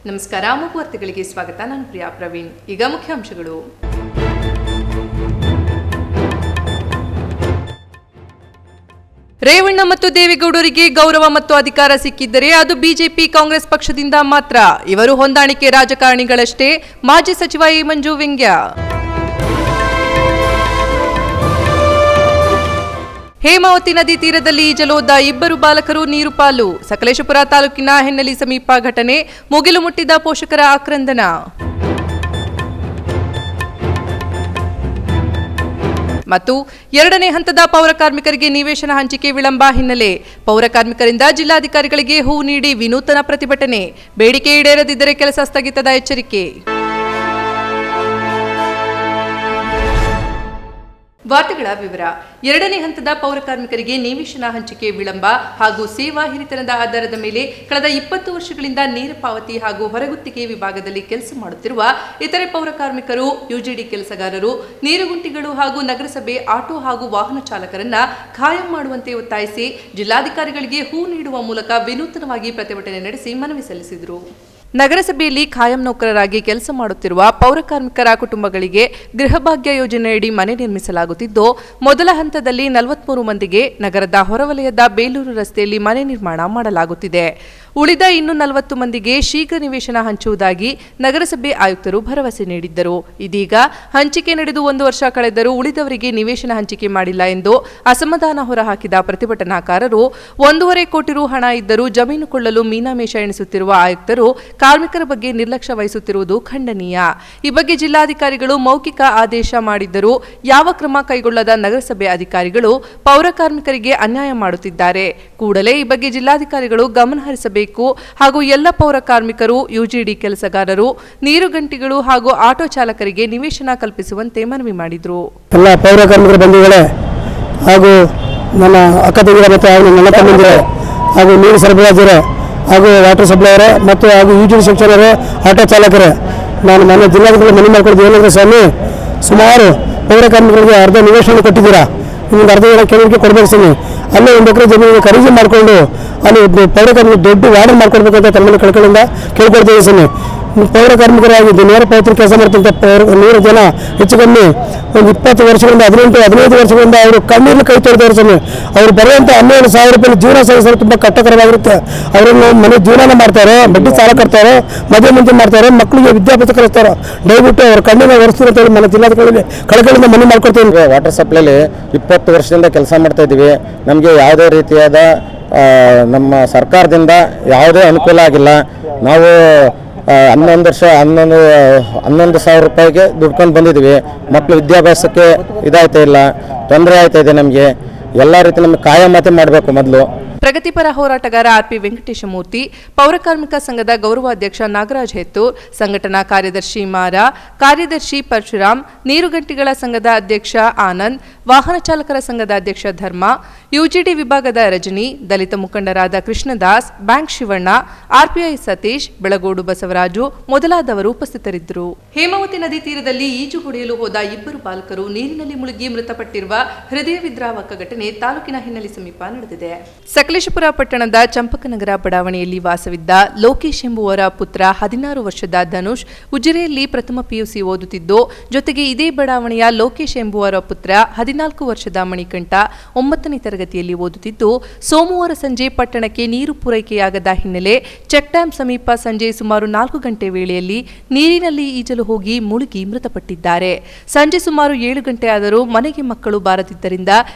ನಮಸ್ಕಾರ, ಅಮೋಘ ವಾರ್ತೆಗಳಿಗೆ ಸ್ವಾಗತ. ನಾನು ಪ್ರಿಯಾ ಪ್ರವೀಣ್. ಈಗ ಮುಖ್ಯಾಂಶಗಳು. ರೇವಣ್ಣ ಮತ್ತು ದೇವೇಗೌಡರಿಗೆ ಗೌರವ ಮತ್ತು ಅಧಿಕಾರ ಸಿಕ್ಕಿದ್ದರೆ ಅದು ಬಿಜೆಪಿ ಕಾಂಗ್ರೆಸ್ ಪಕ್ಷದಿಂದ ಮಾತ್ರ. ಇವರು ಹೊಂದಾಣಿಕೆ ರಾಜಕಾರಣಿಗಳಷ್ಟೇ. ಮಾಜಿ ಸಚಿವ ಎ ಮಂಜು ವ್ಯಂಗ್ಯ. ಹೇಮಾವತಿ ನದಿ ತೀರದಲ್ಲಿ ಈಜಲೋದ ಇಬ್ಬರು ಬಾಲಕರು ನೀರು ಪಾಲು. ಸಕಲೇಶಪುರ ತಾಲೂಕಿನ ಹೆನ್ನಲಿ ಸಮೀಪ ಘಟನೆ. ಮುಗಿಲು ಮುಟ್ಟಿದ ಪೋಷಕರ ಆಕ್ರಂದನ. ಮತ್ತು ಎರಡನೇ ಹಂತದ ಪೌರ ಕಾರ್ಮಿಕರಿಗೆ ನಿವೇಶನ ಹಂಚಿಕೆ ವಿಳಂಬ ಹಿನ್ನೆಲೆ ಪೌರ ಕಾರ್ಮಿಕರಿಂದ ಜಿಲ್ಲಾಧಿಕಾರಿಗಳಿಗೆ ಹೂ ನೀಡಿ ವಿನೂತನ ಪ್ರತಿಭಟನೆ. ಬೇಡಿಕೆ ಈಡೇರದಿದ್ದರೆ ಕೆಲಸ ಸ್ಥಗಿತದ ಎಚ್ಚರಿಕೆ. ವಾರ್ತೆಗಳ ವಿವರ. ಎರಡನೇ ಹಂತದ ಪೌರ ಕಾರ್ಮಿಕರಿಗೆ ನಿವೇಶನ ಹಂಚಿಕೆ ವಿಳಂಬ ಹಾಗೂ ಸೇವಾ ಹಿರಿತನದ ಆಧಾರದ ಮೇಲೆ ಕಳೆದ 20 ವರ್ಷಗಳಿಂದ ನೇರ ಪಾವತಿ ಹಾಗೂ ಹೊರಗುತ್ತಿಗೆ ವಿಭಾಗದಲ್ಲಿ ಕೆಲಸ ಮಾಡುತ್ತಿರುವ ಇತರೆ ಪೌರ ಕಾರ್ಮಿಕರು, ಯುಜಿಡಿ ಕೆಲಸಗಾರರು, ನೀರುಗುಂಟಿಗಳು ಹಾಗೂ ನಗರಸಭೆ ಆಟೋ ಹಾಗೂ ವಾಹನ ಚಾಲಕರನ್ನ ಖಾಯಂ ಮಾಡುವಂತೆ ಒತ್ತಾಯಿಸಿ ಜಿಲ್ಲಾಧಿಕಾರಿಗಳಿಗೆ ಹೂ ನೀಡುವ ಮೂಲಕ ವಿನೂತನವಾಗಿ ಪ್ರತಿಭಟನೆ ನಡೆಸಿ ಮನವಿ ಸಲ್ಲಿಸಿದರು. ನಗರಸಭೆಯಲ್ಲಿ ಖಾಯಂ ನೌಕರರಾಗಿ ಕೆಲಸ ಮಾಡುತ್ತಿರುವ ಪೌರ ಕಾರ್ಮಿಕರ ಕುಟುಂಬಗಳಿಗೆ ಗೃಹಭಾಗ್ಯ ಯೋಜನೆಯಡಿ ಮನೆ ನಿರ್ಮಿಸಲಾಗುತ್ತಿದ್ದು, ಮೊದಲ ಹಂತದಲ್ಲಿ 43 ಮಂದಿಗೆ ನಗರದ ಹೊರವಲಯದ ಬೇಲೂರು ರಸ್ತೆಯಲ್ಲಿ ಮನೆ ನಿರ್ಮಾಣ ಮಾಡಲಾಗುತ್ತಿದೆ. ಉಳಿದ ಇನ್ನು 40 ಮಂದಿಗೆ ಶೀಘ್ರ ನಿವೇಶನ ಹಂಚುವುದಾಗಿ ನಗರಸಭೆ ಆಯುಕ್ತರು ಭರವಸೆ ನೀಡಿದ್ದರು. ಇದೀಗ ಹಂಚಿಕೆ ನಡೆದು 1 ವರ್ಷ ಕಳೆದರೂ ಉಳಿದವರಿಗೆ ನಿವೇಶನ ಹಂಚಿಕೆ ಮಾಡಿಲ್ಲ ಎಂದು ಅಸಮಾಧಾನ ಹೊರಹಾಕಿದ ಪ್ರತಿಭಟನಾಕಾರರು, 1.5 ಕೋಟಿ ರು ಹಣ ಇದ್ದರೂ ಜಮೀನು ಕೊಳ್ಳಲು ಮೀನಾಮೇಷ ಎಣಿಸುತ್ತಿರುವ ಆಯುಕ್ತರು ಕಾರ್ಮಿಕರ ಬಗ್ಗೆ ನಿರ್ಲಕ್ಷ್ಯ ವಹಿಸುತ್ತಿರುವುದು ಖಂಡನೀಯ. ಈ ಬಗ್ಗೆ ಜಿಲ್ಲಾಧಿಕಾರಿಗಳು ಮೌಖಿಕ ಆದೇಶ ಮಾಡಿದ್ದರೂ ಯಾವ ಕ್ರಮ ಕೈಗೊಳ್ಳದ ನಗರಸಭೆ ಅಧಿಕಾರಿಗಳು ಪೌರ ಕಾರ್ಮಿಕರಿಗೆ ಅನ್ಯಾಯ ಮಾಡುತ್ತಿದ್ದಾರೆ. ಕೂಡಲೇ ಈ ಬಗ್ಗೆ ಜಿಲ್ಲಾಧಿಕಾರಿಗಳು ಗಮನ ಹರಿಸಬೇಕು ಹಾಗೂ ಎಲ್ಲ ಪೌರ ಕಾರ್ಮಿಕರು, ಯುಜಿಡಿ ಕೆಲಸಗಾರರು, ನೀರುಗಂಟಿಗಳು ಹಾಗೂ ಆಟೋ ಚಾಲಕರಿಗೆ ನಿವೇಶನ ಕಲ್ಪಿಸುವಂತೆ ಮನವಿ ಮಾಡಿದರು. ಎಲ್ಲ ಪೌರ ಕಾರ್ಮಿಕರ ಬಂಧುಗಳೇ ಹಾಗೂ ನನ್ನ ಅಕ್ಕ ತಂಗಿರ ಮತ್ತು ನನ್ನ ತಮ್ಮಂದಿರೇ ಹಾಗೂ ನೀರು ಸರಬರಾಜರೇ ಹಾಗೂ ವಾಟರ್ ಸಪ್ಲೈಯರೇ ಮತ್ತು ಹಾಗೂ ಯುಜಿಡಿ ಸೆಕ್ಷನರೇ, ಆಟೋ ಚಾಲಕರೇ, ನಾನು ನನ್ನ ಜಿಲ್ಲಾಧಿಕಾರಿ ಮನವಿ ಮಾಡ್ಕೊಳ್ತೀವಿ. ಏನಂದರೆ ಸ್ವಾಮಿ, ಸುಮಾರು ಪೌರ ಕಾರ್ಮಿಕರಿಗೆ ಅರ್ಧ ನಿವೇಶನ ಕೊಟ್ಟಿದ್ದೀರಾ, ಇನ್ನೊಂದು ಅರ್ಧ ಜನ ಕೆಲವರಿಗೆ ಕೊಡಬೇಕು ಸ್ವಾಮಿ. ಅಲ್ಲೇ 1 ಎಕರೆ ಜಮೀನಿಗೆ ಖರೀದಿ ಮಾಡಿಕೊಂಡು ಅಲ್ಲಿ ಪೌರ ಕಾರ್ಮಿಕರು ದೊಡ್ಡ ವಾರ್ಡನ್ ಮಾಡ್ಕೊಡ್ಬೇಕಂತ ತಮ್ಮಲ್ಲಿ ಕಳ್ಕಳಿಂದ ಕೇಳ್ಕೊಳ್ತೀವಿ ಸ್ವಾಮಿ. ಪೌರ ಕಾರ್ಮಿಕರಾಗಿದ್ದು ನೇರ ಪಾವತಿ ಕೆಲಸ ಮಾಡ್ತಂಥ 100 ಜನ ಹೆಚ್ಚು ಕಮ್ಮಿ ಒಂದು 20 ವರ್ಷಗಳಿಂದ 18-15 ವರ್ಷಗಳಿಂದ ಅವರು ಕಣ್ಣೀರು ಕೈ ತೊಳೆದವರು ಸ್ವಾಮಿ. ಅವರು ಬರುವಂಥ 12,000 ರೂಪಾಯಿ ಜೀವನ ಸಾಗಿಸಲು ತುಂಬ ಕಷ್ಟಕರವಾಗಿರುತ್ತೆ. ಅವರನ್ನು ಮನೆ ಜೀವನ ಮಾಡ್ತಾರೆ, ಬಡ್ಡಿ ಸಾಲ ಕಟ್ತಾರೆ, ಮದುವೆ ಮುಂಚೆ ಮಾಡ್ತಾರೆ, ಮಕ್ಕಳಿಗೆ ವಿದ್ಯಾಭ್ಯಾಸ ಕಲಿಸ್ತಾರೆ. ದಯವಿಟ್ಟು ಅವ್ರ ಕಣ್ಣಿನ ಒರೆಸ್ತಿರೋ ನನ್ನ ಜಿಲ್ಲಾಧಿಕಾರಿಗಳಲ್ಲಿ ಕಳಕಳಿಂದ ಮನವಿ ಮಾಡ್ಕೊಡ್ತೀವಿ. ವಾಟರ್ ಸಪ್ಲೈಲಿ 20 ವರ್ಷದಿಂದ ಕೆಲಸ ಮಾಡ್ತಾ ಇದ್ದೀವಿ. ನಮಗೆ ಯಾವುದೇ ರೀತಿಯಾದ ನಮ್ಮ ಸರ್ಕಾರದಿಂದ ಯಾವುದೇ ಅನುಕೂಲ ಆಗಿಲ್ಲ. ನಾವು 11,000 ರೂಪಾಯಿಗೆ ದುಡ್ಕೊಂಡು ಬಂದಿದ್ದೀವಿ. ಮಕ್ಕಳು ವಿದ್ಯಾಭ್ಯಾಸಕ್ಕೆ ಇದಾಯ್ತಾ ಇಲ್ಲ, ತೊಂದರೆ ಆಯ್ತಾ ಇದೆ. ನಮಗೆ ಎಲ್ಲ ರೀತಿ ನಮಗೆ ಕಾಯಮಾತೆ ಮಾಡಬೇಕು. ಮೊದಲು ಪ್ರಗತಿಪರ ಹೋರಾಟಗಾರ ಆರ್ಪಿ ವೆಂಕಟೇಶಮೂರ್ತಿ, ಪೌರ ಕಾರ್ಮಿಕ ಸಂಘದ ಗೌರವಾಧ್ಯಕ್ಷ ನಾಗರಾಜ್ ಹೆತ್ತೂರ್, ಸಂಘಟನಾ ಕಾರ್ಯದರ್ಶಿ ಮಾರ, ಕಾರ್ಯದರ್ಶಿ ಪರಶುರಾಮ್, ನೀರುಗಂಟಿಗಳ ಸಂಘದ ಅಧ್ಯಕ್ಷ ಆನಂದ್, ವಾಹನ ಚಾಲಕರ ಸಂಘದ ಅಧ್ಯಕ್ಷ ಧರ್ಮ, ಯುಜಿಡಿ ವಿಭಾಗದ ರಜನಿ, ದಲಿತ ಮುಖಂಡರಾದ ಕೃಷ್ಣದಾಸ್, ಬ್ಯಾಂಕ್ ಶಿವಣ್ಣ, ಆರ್ಪಿಐ ಸತೀಶ್, ಬೆಳಗೋಡು ಬಸವರಾಜು ಮೊದಲಾದವರು ಉಪಸ್ಥಿತರಿದ್ದರು. ಹೇಮಾವತಿ ನದಿ ತೀರದಲ್ಲಿ ಈಜು ಹೊಡೆಯಲು ಹೋದ ಇಬ್ಬರು ಬಾಲಕರು ನೀರಿನಲ್ಲಿ ಮುಳುಗಿ ಮೃತಪಟ್ಟಿರುವ ಹೃದಯ ವಿದ್ರಾವಕ ಘಟನೆ ತಾಲೂಕಿನ ಹಿನ್ನಲಿ ಸಮೀಪ ನಡೆದಿದೆ. ಸಕಲೇಶಪುರ ಪಟ್ಟಣದ ಚಂಪಕನಗರ ಬಡಾವಣೆಯಲ್ಲಿ ವಾಸವಿದ್ದ ಲೋಕೇಶ್ ಎಂಬುವರ ಪುತ್ರ 16 ವರ್ಷದ ಧನುಷ್ ಉಜಿರೆಯಲ್ಲಿ ಪ್ರಥಮ ಪಿಯುಸಿ ಓದುತ್ತಿದ್ದು, ಜೊತೆಗೆ ಇದೇ ಬಡಾವಣೆಯ ಲೋಕೇಶ್ ಎಂಬುವರ ಪುತ್ರ 14 ವರ್ಷದ ಮಣಿಕಂಠ 9ನೇ ತರಗತಿಯಲ್ಲಿ ಓದುತ್ತಿದ್ದು, ಸೋಮವಾರ ಸಂಜೆ ಪಟ್ಟಣಕ್ಕೆ ನೀರು ಪೂರೈಕೆಯಾಗದ ಹಿನ್ನೆಲೆ ಚೆಕ್ ಡ್ಯಾಂ ಸಮೀಪ ಸಂಜೆ ಸುಮಾರು 4 ಗಂಟೆ ವೇಳೆಯಲ್ಲಿ ನೀರಿನಲ್ಲಿ ಈಜಲು ಹೋಗಿ ಮುಳುಗಿ ಮೃತಪಟ್ಟಿದ್ದಾರೆ. ಸಂಜೆ ಸುಮಾರು 7 ಗಂಟೆ ಆದರೂ ಮನೆಗೆ ಮಕ್ಕಳು ಬಾರದಿದ್ದರಿಂದ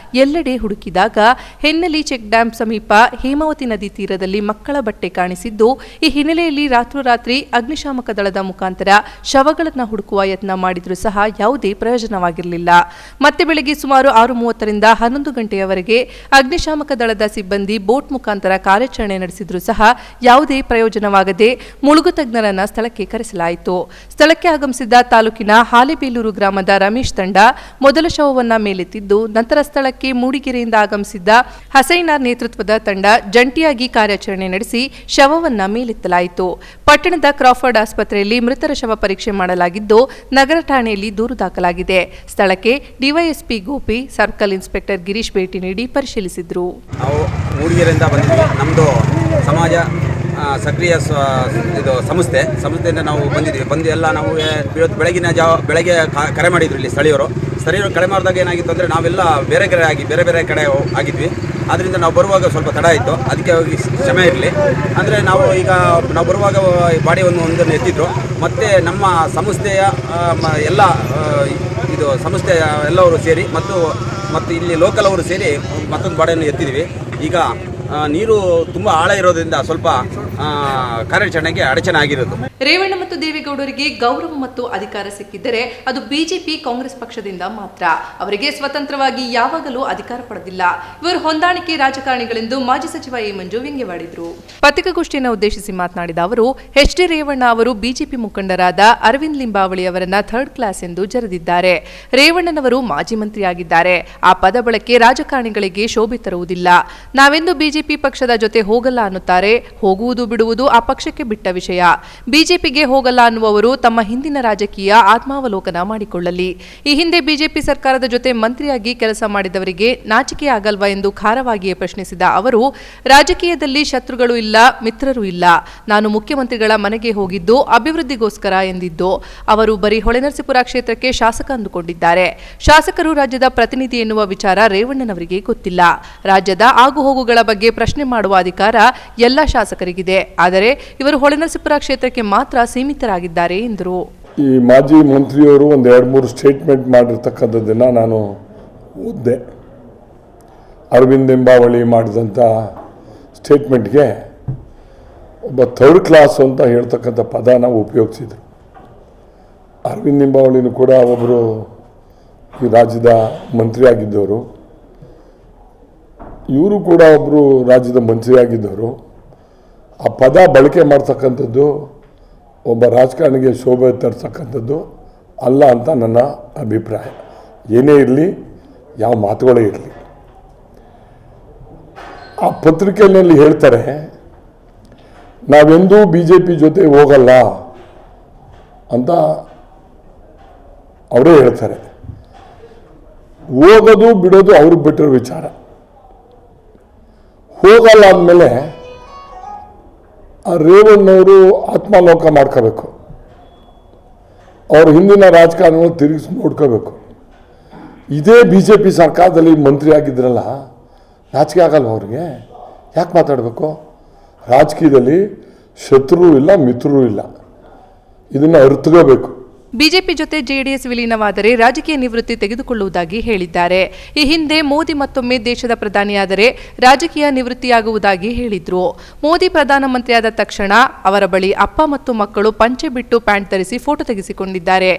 ಎಲ್ಲೆಡೆ ಹುಡುಕಿದಾಗ ಹೆನ್ನಲಿ ಚೆಕ್ ಡ್ಯಾಂ ಸಮೀಪ ಹೇಮಾವತಿ ನದಿ ತೀರದಲ್ಲಿ ಮಕ್ಕಳ ಬಟ್ಟೆ ಕಾಣಿಸಿದ್ದು, ಈ ಹಿನ್ನೆಲೆಯಲ್ಲಿ ರಾತ್ರೋರಾತ್ರಿ ಅಗ್ನಿಶಾಮಕ ದಳದ ಮುಖಾಂತರ ಶವಗಳನ್ನು ಹುಡುಕುವ ಯತ್ನ ಮಾಡಿದರೂ ಸಹ ಯಾವುದೇ ಪ್ರಯೋಜನವಾಗಿರಲಿಲ್ಲ. ಮತ್ತೆ ಬೆಳಗ್ಗೆ ಸುಮಾರು 6:30ರಿಂದ 11 ಗಂಟೆಯವರೆಗೆ ಅಗ್ನಿಶಾಮಕ ದಳದ ಸಿಬ್ಬಂದಿ ಬೋಟ್ ಮುಖಾಂತರ ಕಾರ್ಯಾಚರಣೆ ನಡೆಸಿದರೂ ಸಹ ಯಾವುದೇ ಪ್ರಯೋಜನವಾಗದೆ ಮುಳುಗು ತಜ್ಞರನ್ನ ಸ್ಥಳಕ್ಕೆ ಕರೆಸಲಾಯಿತು. ಸ್ಥಳಕ್ಕೆ ಆಗಮಿಸಿದ ತಾಲೂಕಿನ ಹಾಲೆಬೇಲೂರು ಗ್ರಾಮದ ರಮೇಶ್ ತಂಡ ಮೊದಲ ಶವವನ್ನ ಮೇಲೆತ್ತಿದ್ದು, ನಂತರ ಸ್ಥಳಕ್ಕೆ ಮೂಡಿಗೆರೆಯಿಂದ ಆಗಮಿಸಿದ್ದ ಹಸೈನಾರ್ ನೇತೃತ್ವದ ತಂಡ ಜಂಟಿಯಾಗಿ ಕಾರ್ಯಾಚರಣೆ ನಡೆಸಿ ಶವವನ್ನ ಮೇಲೆತ್ತಲಾಯಿತು. ಪಟ್ಟಣದ ಕ್ರಾಫರ್ಡ್ ಆಸ್ಪತ್ರೆಯಲ್ಲಿ ಮೃತರ ಶವ ಪರೀಕ್ಷೆ ಮಾಡಲಾಗಿದ್ದು, ನಗರ ಠಾಣೆಯಲ್ಲಿ ದೂರು ದಾಖಲಾಗಿದೆ. ಸ್ಥಳಕ್ಕೆ ಡಿವೈಎಸ್ಪಿ ಗೋ, ಡಿಒಪಿ ಸರ್ಕಲ್ ಇನ್ಸ್ಪೆಕ್ಟರ್ ಗಿರೀಶ್ ಭೇಟಿ ನೀಡಿ ಪರಿಶೀಲಿಸಿದರು. ನಾವು ಮೂಡಿಗೆರೆಯಿಂದ ಬಂದಿದ್ದೀವಿ. ನಮ್ಮದು ಸಮಾಜ ಸಕ್ರಿಯ ಇದು ಸಂಸ್ಥೆಯಿಂದ ನಾವು ಬಂದು ಎಲ್ಲ ನಾವು ಇವತ್ತು ಬೆಳಗ್ಗೆ ಕರೆ ಮಾಡಿದ್ರು. ಇಲ್ಲಿ ಸ್ಥಳೀಯರು ಕರೆ ಮಾಡಿದಾಗ ಏನಾಗಿತ್ತು ಅಂದರೆ ನಾವೆಲ್ಲ ಬೇರೆ ಕಡೆ ಆಗಿದ್ವಿ. ಆದ್ದರಿಂದ ನಾವು ಬರುವಾಗ ಸ್ವಲ್ಪ ತಡ ಆಯಿತು. ಅದಕ್ಕೆ ಕ್ಷಮೆ ಇರಲಿ. ಅಂದರೆ ನಾವು ಬರುವಾಗ ಬಾಡಿಯನ್ನು ಎತ್ತಿದ್ರು. ಮತ್ತು ನಮ್ಮ ಸಂಸ್ಥೆಯ ಎಲ್ಲ ಸಂಸ್ಥೆಯ ಎಲ್ಲವರು ಸೇರಿ ಮತ್ತು ಇಲ್ಲಿ ಲೋಕಲ್ ಅವರು ಸೇರಿ ಮತ್ತೊಂದು ಬಾಡಿಯನ್ನು ಎತ್ತಿದ್ವಿ. ಈಗ ನೀರು ತುಂಬ ಆಳ ಇರೋದ್ರಿಂದ ಸ್ವಲ್ಪ ಕಾರ್ಯಾಚರಣೆಗೆ ಅಡಚಣೆ ಆಗಿರೋದು. ರೇವಣ್ಣ ಮತ್ತು ದೇವೇಗೌಡರಿಗೆ ಗೌರವ ಮತ್ತು ಅಧಿಕಾರ ಸಿಕ್ಕಿದ್ದರೆ ಅದು ಬಿಜೆಪಿ ಕಾಂಗ್ರೆಸ್ ಪಕ್ಷದಿಂದ ಮಾತ್ರ. ಅವರಿಗೆ ಸ್ವತಂತ್ರವಾಗಿ ಯಾವಾಗಲೂ ಅಧಿಕಾರ ಪಡೆದಿಲ್ಲ. ಇವರು ಹೊಂದಾಣಿಕೆ ರಾಜಕಾರಣಿಗಳೆಂದು ಮಾಜಿ ಸಚಿವ ಎ ಮಂಜು ವ್ಯಂಗ್ಯವಾಡಿದರು. ಪತ್ರಿಕಾಗೋಷ್ಠಿಯನ್ನು ಉದ್ದೇಶಿಸಿ ಮಾತನಾಡಿದ ಅವರು, ಎಚ್ ಡಿ ರೇವಣ್ಣ ಅವರು ಬಿಜೆಪಿ ಮುಖಂಡರಾದ ಅರವಿಂದ್ ಲಿಂಬಾವಳಿ ಅವರನ್ನ ಥರ್ಡ್ ಕ್ಲಾಸ್ ಎಂದು ಜರೆದಿದ್ದಾರೆ. ರೇವಣ್ಣನವರು ಮಾಜಿ ಮಂತ್ರಿಯಾಗಿದ್ದಾರೆ. ಆ ಪದ ಬಳಕೆ ರಾಜಕಾರಣಿಗಳಿಗೆ ಶೋಭೆ ತರುವುದಿಲ್ಲ. ನಾವೆಂದು ಬಿಜೆಪಿ ಪಕ್ಷದ ಜೊತೆ ಹೋಗಲ್ಲ ಅನ್ನುತ್ತಾರೆ. ಹೋಗುವುದು ಬಿಡುವುದು ಆ ಪಕ್ಷಕ್ಕೆ ಬಿಟ್ಟ ವಿಷಯ. ಬಿಜೆಪಿಗೆ ಹೋಗಲ್ಲ ಅನ್ನುವವರು ತಮ್ಮ ಹಿಂದಿನ ರಾಜಕೀಯ ಆತ್ಮಾವಲೋಕನ ಮಾಡಿಕೊಳ್ಳಲಿ. ಈ ಹಿಂದೆ ಬಿಜೆಪಿ ಸರ್ಕಾರದ ಜೊತೆ ಮಂತ್ರಿಯಾಗಿ ಕೆಲಸ ಮಾಡಿದವರಿಗೆ ನಾಚಿಕೆ ಆಗಲ್ವಾ ಎಂದು ಖಾರವಾಗಿಯೇ ಪ್ರಶ್ನಿಸಿದ ಅವರು, ರಾಜಕೀಯದಲ್ಲಿ ಶತ್ರುಗಳು ಇಲ್ಲ, ಮಿತ್ರರು ಇಲ್ಲ. ನಾನು ಮುಖ್ಯಮಂತ್ರಿಗಳ ಮನೆಗೆ ಹೋಗಿದ್ದು ಅಭಿವೃದ್ಧಿಗೋಸ್ಕರ ಎಂದಿದ್ದು. ಅವರು ಬರೀ ಹೊಳೆನರಸೀಪುರ ಕ್ಷೇತ್ರಕ್ಕೆ ಶಾಸಕ ಅಂದುಕೊಂಡಿದ್ದಾರೆ. ಶಾಸಕರು ರಾಜ್ಯದ ಪ್ರತಿನಿಧಿ ಎನ್ನುವ ವಿಚಾರ ರೇವಣ್ಣನವರಿಗೆ ಗೊತ್ತಿಲ್ಲ. ರಾಜ್ಯದ ಆಗುಹೋಗುಗಳ ಬಗ್ಗೆ ಪ್ರಶ್ನೆ ಮಾಡುವ ಅಧಿಕಾರ ಎಲ್ಲ ಶಾಸಕರಿಗಿದೆ. ಆದರೆ ಇವರು ಹೊಳೆನರಸೀಪುರ ಕ್ಷೇತ್ರಕ್ಕೆ ಮಾತ್ರ ಸೀಮಿತರಾಗಿದ್ದಾರೆ ಎಂದರು. ಈ ಮಾಜಿ ಮಂತ್ರಿಯವರು ಒಂದು 2-3 ಸ್ಟೇಟ್ಮೆಂಟ್ ಮಾಡಿರ್ತಕ್ಕಂಥದ್ದನ್ನ ನಾನು ಓದಿದೆ. ಅರವಿಂದ್ ಲಿಂಬಾವಳಿ ಮಾಡಿದಂಥ ಸ್ಟೇಟ್ಮೆಂಟ್ಗೆ ಒಬ್ಬ ಥರ್ಡ್ ಕ್ಲಾಸ್ ಅಂತ ಹೇಳ್ತಕ್ಕಂಥ ಪದ ನಾವು ಉಪಯೋಗಿಸಿದ್ರು. ಅರವಿಂದ್ ಲಿಂಬಾವಳಿನೂ ಕೂಡ ಒಬ್ಬರು ಈ ರಾಜ್ಯದ ಮಂತ್ರಿ ಆಗಿದ್ದವರು. ಇವರು ಕೂಡ ಒಬ್ಬರು ರಾಜ್ಯದ ಮಂತ್ರಿಯಾಗಿದ್ದವರು. ಆ ಪದ ಬಳಕೆ ಮಾಡ್ತಕ್ಕಂಥದ್ದು ಒಬ್ಬ ರಾಜಕಾರಣಿಗೆ ಶೋಭೆ ತರ್ತಕ್ಕಂಥದ್ದು ಅಲ್ಲ ಅಂತ ನನ್ನ ಅಭಿಪ್ರಾಯ. ಏನೇ ಇರಲಿ, ಯಾವ ಮಾತುಗಳೇ ಇರಲಿ, ಆ ಪತ್ರಿಕೆಯಲ್ಲಿ ಹೇಳ್ತಾರೆ ನಾವೆಂದೂ BJP ಜೊತೆ ಹೋಗಲ್ಲ ಅಂತ ಅವರೇ ಹೇಳ್ತಾರೆ. ಹೋಗೋದು ಬಿಡೋದು ಅವ್ರಿಗೆ ಬಿಟ್ಟಿರೋ ವಿಚಾರ. ಹೋಗಲ್ಲ ಅಂದಮೇಲೆ ಆ ರೇವಣ್ಣವರು ಆತ್ಮಾಲೋಕ ಮಾಡ್ಕೋಬೇಕು. ಅವ್ರ ಹಿಂದಿನ ರಾಜಕಾರಣಗಳು ತಿರುಗಿಸಿ ನೋಡ್ಕೋಬೇಕು. ಇದೇ BJP ಸರ್ಕಾರದಲ್ಲಿ ಮಂತ್ರಿ ಆಗಿದ್ರಲ್ಲ, ನಾಚಿಕೆ ಆಗಲ್ವ ಅವ್ರಿಗೆ? ಯಾಕೆ ಮಾತಾಡಬೇಕು? ರಾಜಕೀಯದಲ್ಲಿ ಶತ್ರು ಇಲ್ಲ, ಮಿತ್ರರು ಇಲ್ಲ. ಇದನ್ನು ಅರ್ಥಕೋಬೇಕು. ಬಿಜೆಪಿ ಜೊತೆ ಜೆಡಿಎಸ್ ವಿಲೀನವಾದರೆ ರಾಜಕೀಯ ನಿವೃತ್ತಿ ತೆಗೆದುಕೊಳ್ಳುವುದಾಗಿ ಹೇಳಿದ್ದಾರೆ. ಈ ಹಿಂದೆ ಮೋದಿ ಮತ್ತೊಮ್ಮೆ ದೇಶದ ಪ್ರಧಾನಿಯಾದರೆ ರಾಜಕೀಯ ನಿವೃತ್ತಿಯಾಗುವುದಾಗಿ ಹೇಳಿದ್ರು. ಮೋದಿ ಪ್ರಧಾನಮಂತ್ರಿಯಾದ ತಕ್ಷಣ ಅವರ ಬಳಿ ಅಪ್ಪ ಮತ್ತು ಮಕ್ಕಳು ಪಂಚೆ ಬಿಟ್ಟು ಪ್ಯಾಂಟ್ ಧರಿಸಿ ಫೋಟೋ ತೆಗೆಸಿಕೊಂಡಿದ್ದಾರೆ.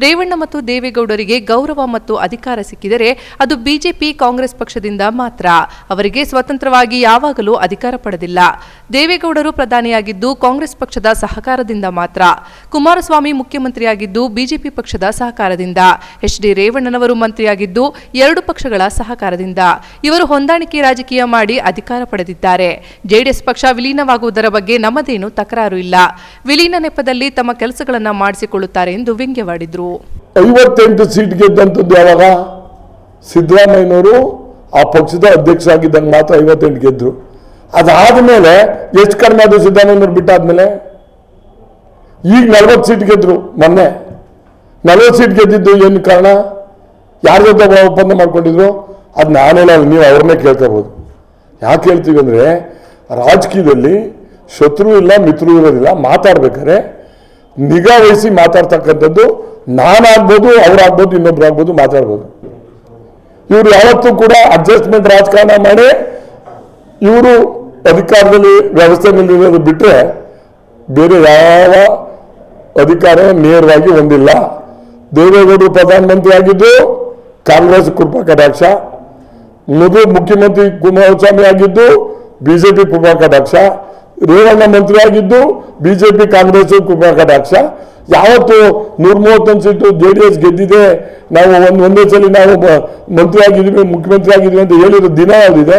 ರೇವಣ್ಣ ಮತ್ತು ದೇವೇಗೌಡರಿಗೆ ಗೌರವ ಮತ್ತು ಅಧಿಕಾರ ಸಿಕ್ಕಿದರೆ ಅದು ಬಿಜೆಪಿ ಕಾಂಗ್ರೆಸ್ ಪಕ್ಷದಿಂದ ಮಾತ್ರ. ಅವರಿಗೆ ಸ್ವತಂತ್ರವಾಗಿ ಯಾವಾಗಲೂ ಅಧಿಕಾರ ಪಡೆದಿಲ್ಲ. ದೇವೇಗೌಡರು ಪ್ರಧಾನಿಯಾಗಿದ್ದು ಕಾಂಗ್ರೆಸ್ ಪಕ್ಷದ ಸಹಕಾರದಿಂದ ಮಾತ್ರ. ಕುಮಾರಸ್ವಾಮಿ ಮುಖ್ಯಮಂತ್ರಿಯಾಗಿದ್ದು ಬಿಜೆಪಿ ಪಕ್ಷದ ಸಹಕಾರದಿಂದ. ಎಚ್ ಡಿ ರೇವಣ್ಣನವರು ಮಂತ್ರಿಯಾಗಿದ್ದು 2 ಪಕ್ಷಗಳ ಸಹಕಾರದಿಂದ. ಇವರು ಹೊಂದಾಣಿಕೆ ರಾಜಕೀಯ ಮಾಡಿ ಅಧಿಕಾರ ಪಡೆದಿದ್ದಾರೆ. ಜೆಡಿಎಸ್ ಪಕ್ಷ ವಿಲೀನವಾಗುವುದರ ಬಗ್ಗೆ ನಮ್ಮದೇನು ತಕರಾರು ಇಲ್ಲ. ವಿಲೀನ ನೆಪದಲ್ಲಿ ತಮ್ಮ ಕೆಲಸಗಳನ್ನು ಮಾಡಿಸಿಕೊಳ್ಳುತ್ತಾರೆ ಎಂದು ವ್ಯಂಗ್ಯವಾಡಿದರು. 58 ಸೀಟ್ ಗೆದ್ದಂಥದ್ದು ಯಾವಾಗ? ಸಿದ್ದರಾಮಯ್ಯನವರು ಆ ಪಕ್ಷದ ಅಧ್ಯಕ್ಷ ಆಗಿದ್ದಾಗ ಮಾತ್ರ 58 ಗೆದ್ರು. ಅದಾದ್ಮೇಲೆ ಎಷ್ಟು ಕಡಿಮೆ ಆದ್ರು ಸಿದ್ದರಾಮಯ್ಯನವರು ಬಿಟ್ಟಾದ್ಮೇಲೆ? ಈಗ 40 ಸೀಟ್ ಗೆದ್ರು. ಮೊನ್ನೆ 40 ಸೀಟ್ ಗೆದ್ದಿದ್ದು ಏನು ಕಾರಣ? ಯಾರ ಜೊತೆ ಒಪ್ಪಂದ ಮಾಡ್ಕೊಂಡಿದ್ರು? ಅದು ನಾನೇನಲ್ಲ, ನೀವು ಅವ್ರನ್ನೇ ಕೇಳ್ಕೋಬಹುದು. ಯಾಕೆ ಹೇಳ್ತೀವಿ ಅಂದರೆ, ರಾಜಕೀಯದಲ್ಲಿ ಶತ್ರು ಇಲ್ಲ, ಮಿತ್ರರು ಇರೋದಿಲ್ಲ. ಮಾತಾಡ್ಬೇಕಾದ್ರೆ ನಿಗಾ ವಹಿಸಿ ಮಾತಾಡ್ತಕ್ಕಂಥದ್ದು ನಾನಾಗ್ಬೋದು, ಅವ್ರಾಗ್ಬೋದು, ಇನ್ನೊಬ್ರು ಆಗ್ಬೋದು, ಮಾತಾಡ್ಬೋದು. ಇವರು ಯಾವತ್ತೂ ಕೂಡ ಅಡ್ಜಸ್ಟ್ಮೆಂಟ್ ರಾಜಕಾರಣ ಮಾಡಿ ಇವರು ಅಧಿಕಾರದಲ್ಲಿ ವ್ಯವಸ್ಥೆಯಲ್ಲಿರೋದು ಬಿಟ್ಟರೆ ಬೇರೆ ಯಾವ ಅಧಿಕಾರ ನೇರವಾಗಿ ಹೊಂದಿಲ್ಲ. ದೇವೇಗೌಡರು ಪ್ರಧಾನಮಂತ್ರಿ ಆಗಿದ್ದು ಕಾಂಗ್ರೆಸ್ ಕೃಪಾ ಕಟಾಕ್ಷ, ಮುಖ್ಯಮಂತ್ರಿ ಕುಮಾರಸ್ವಾಮಿ ಆಗಿದ್ದು ಬಿಜೆಪಿ ಕೃಪಾ ಕಟಾಕ್ಷ, ರೇವಣ್ಣ ಮಂತ್ರಿ ಆಗಿದ್ದು ಬಿಜೆಪಿ ಕಾಂಗ್ರೆಸ್ ಕೃಪಾ ಕಟಾಕ್ಷ. ಯಾವತ್ತು 131 ಸೀಟು JDS ಗೆದ್ದಿದೆ, ನಾವು ಒಂದೇ ಸಲ ನಾವು ಮಂತ್ರಿ ಆಗಿದ್ವಿ, ಮುಖ್ಯಮಂತ್ರಿ ಆಗಿದ್ವಿ ಅಂತ ಹೇಳಿರೋ ದಿನ ಯಾವುದಿದೆ?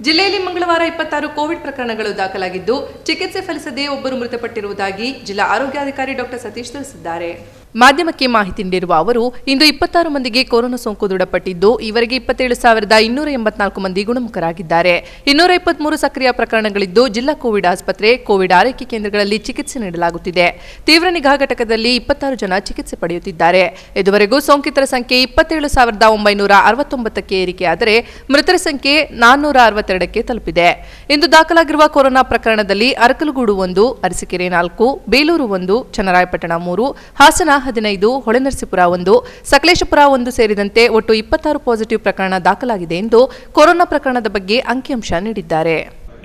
ಜಿಲ್ಲೆಯಲ್ಲಿ ಮಂಗಳವಾರ 26 ಕೋವಿಡ್ ಪ್ರಕರಣಗಳು ದಾಖಲಾಗಿದ್ದು ಚಿಕಿತ್ಸೆ ಫಲಿಸದೆ ಒಬ್ಬರು ಮೃತಪಟ್ಟಿರುವುದಾಗಿ ಜಿಲ್ಲಾ ಆರೋಗ್ಯಾಧಿಕಾರಿ ಡಾಕ್ಟರ್ ಸತೀಶ್ ತಿಳಿಸಿದ್ದಾರೆ. ಮಾಧ್ಯಮಕ್ಕೆ ಮಾಹಿತಿ ನೀಡಿರುವ ಅವರು ಇಂದು 26 ಮಂದಿಗೆ ಕೊರೋನಾ ಸೋಂಕು ದೃಢಪಟ್ಟಿದ್ದು ಇವರಿಗೆ 27,284 ಮಂದಿ ಗುಣಮುಖರಾಗಿದ್ದಾರೆ. 223 ಸಕ್ರಿಯ ಪ್ರಕರಣಗಳಿದ್ದು ಜಿಲ್ಲಾ ಕೋವಿಡ್ ಆಸ್ಪತ್ರೆ, ಕೋವಿಡ್ ಆರೈಕೆ ಕೇಂದ್ರಗಳಲ್ಲಿ ಚಿಕಿತ್ಸೆ ನೀಡಲಾಗುತ್ತಿದೆ. ತೀವ್ರ ನಿಗಾ ಘಟಕದಲ್ಲಿ 26 ಜನ ಚಿಕಿತ್ಸೆ ಪಡೆಯುತ್ತಿದ್ದಾರೆ. ಇದುವರೆಗೂ ಸೋಂಕಿತರ ಸಂಖ್ಯೆ 27,969ಕ್ಕೆ ಏರಿಕೆಯಾದರೆ ಮೃತರ ಸಂಖ್ಯೆ 462ಕ್ಕೆ ತಲುಪಿದೆ. ಇಂದು ದಾಖಲಾಗಿರುವ ಕೊರೋನಾ ಪ್ರಕರಣದಲ್ಲಿ ಅರಕಲಗೂಡು 1, ಅರಸೀಕೆರೆ 4, ಬೇಲೂರು 1, ಚನ್ನರಾಯಪಟ್ಟಣ 3, ಹಾಸನ 15, ಹೊಳೆನರಸೀಪುರ 1, ಸಕಲೇಶಪುರ 1 ಸೇರಿದಂತೆ ಒಟ್ಟು 26 ಪಾಸಿಟಿವ್ ಪ್ರಕರಣ ದಾಖಲಾಗಿದೆ ಎಂದು ಕೊರೋನಾ ಪ್ರಕರಣದ ಬಗ್ಗೆ ಅಂಕಿಅಂಶ ನೀಡಿದ್ದಾರೆ.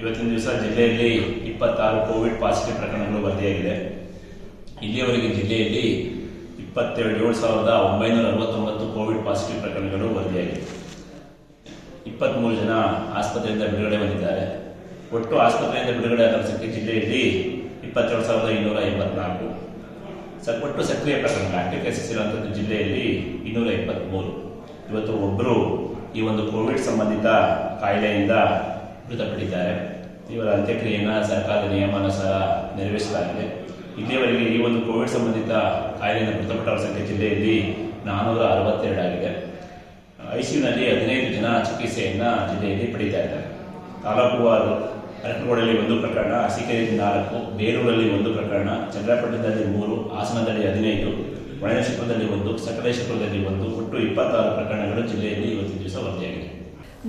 ಇವತ್ತಿನ ದಿವಸ ಜಿಲ್ಲೆಯಲ್ಲಿ 26 ಕೋವಿಡ್ ಪಾಸಿಟಿವ್ ಪ್ರಕರಣಗಳು ವರದಿಯಾಗಿದೆ. ಇಲ್ಲಿಯವರೆಗೆ ಜಿಲ್ಲೆಯಲ್ಲಿ 27,969 ಕೋವಿಡ್ ಪಾಸಿಟಿವ್ ಪ್ರಕರಣಗಳು ವರದಿಯಾಗಿದೆ. 23 ಜನ ಆಸ್ಪತ್ರೆಯಿಂದ ಬಿಡುಗಡೆ ಹೊಂದಿದ್ದಾರೆ. ಒಟ್ಟು ಆಸ್ಪತ್ರೆಯಿಂದ ಬಿಡುಗಡೆ ಆದ ಸಂಖ್ಯೆ ಜಿಲ್ಲೆಯಲ್ಲಿ 27,284. ಒಟ್ಟು ಸಕ್ರಿಯ ಪ್ರಕರಣ ಆಕ್ಟಿವ್ ಕೇಸಸ್ ಇರುವಂಥದ್ದು ಜಿಲ್ಲೆಯಲ್ಲಿ 223. ಇವತ್ತು ಒಬ್ಬರು ಈ ಒಂದು ಕೋವಿಡ್ ಸಂಬಂಧಿತ ಕಾಯಿಲೆಯಿಂದ ಮೃತಪಟ್ಟಿದ್ದಾರೆ. ಇವರ ಅಂತ್ಯಕ್ರಿಯೆಯನ್ನು ಸರ್ಕಾರದ ನಿಯಮಾನುಸಾರ ನೆರವೇರಿಸಲಾಗಿದೆ. ಇಲ್ಲಿಯವರೆಗೆ ಈ ಒಂದು ಕೋವಿಡ್ ಸಂಬಂಧಿತ ಕಾಯಿಲೆಯಿಂದ ಮೃತಪಟ್ಟವರ ಸಂಖ್ಯೆ ಜಿಲ್ಲೆಯಲ್ಲಿ 462 ಆಗಿದೆ. ಐಸಿಯುನಲ್ಲಿ 15 ಜನ ಚಿಕಿತ್ಸೆಯನ್ನು ಜಿಲ್ಲೆಯಲ್ಲಿ ಪಡೀತಾ ಇದ್ದಾರೆ. ತಾಲೂಕುವಾರು ಅರಕಲಗೂಡಲ್ಲಿ 1 ಪ್ರಕರಣ, ಅರಸೀಕೆರೆಯಲ್ಲಿ 4, ಬೇಲೂರಲ್ಲಿ 1 ಪ್ರಕರಣ, ಚನ್ನರಾಯಪಟ್ಟಣದಲ್ಲಿ 3, ಹಾಸನದಲ್ಲಿ 15, ಹೊಳೆನರಸೀಪುರದಲ್ಲಿ 1, ಸಕಲೇಶಪುರದಲ್ಲಿ 1, ಒಟ್ಟು 26 ಪ್ರಕರಣಗಳು ಜಿಲ್ಲೆಯಲ್ಲಿ ಇವತ್ತಿನ ದಿವಸ ವರದಿಯಾಗಿದೆ.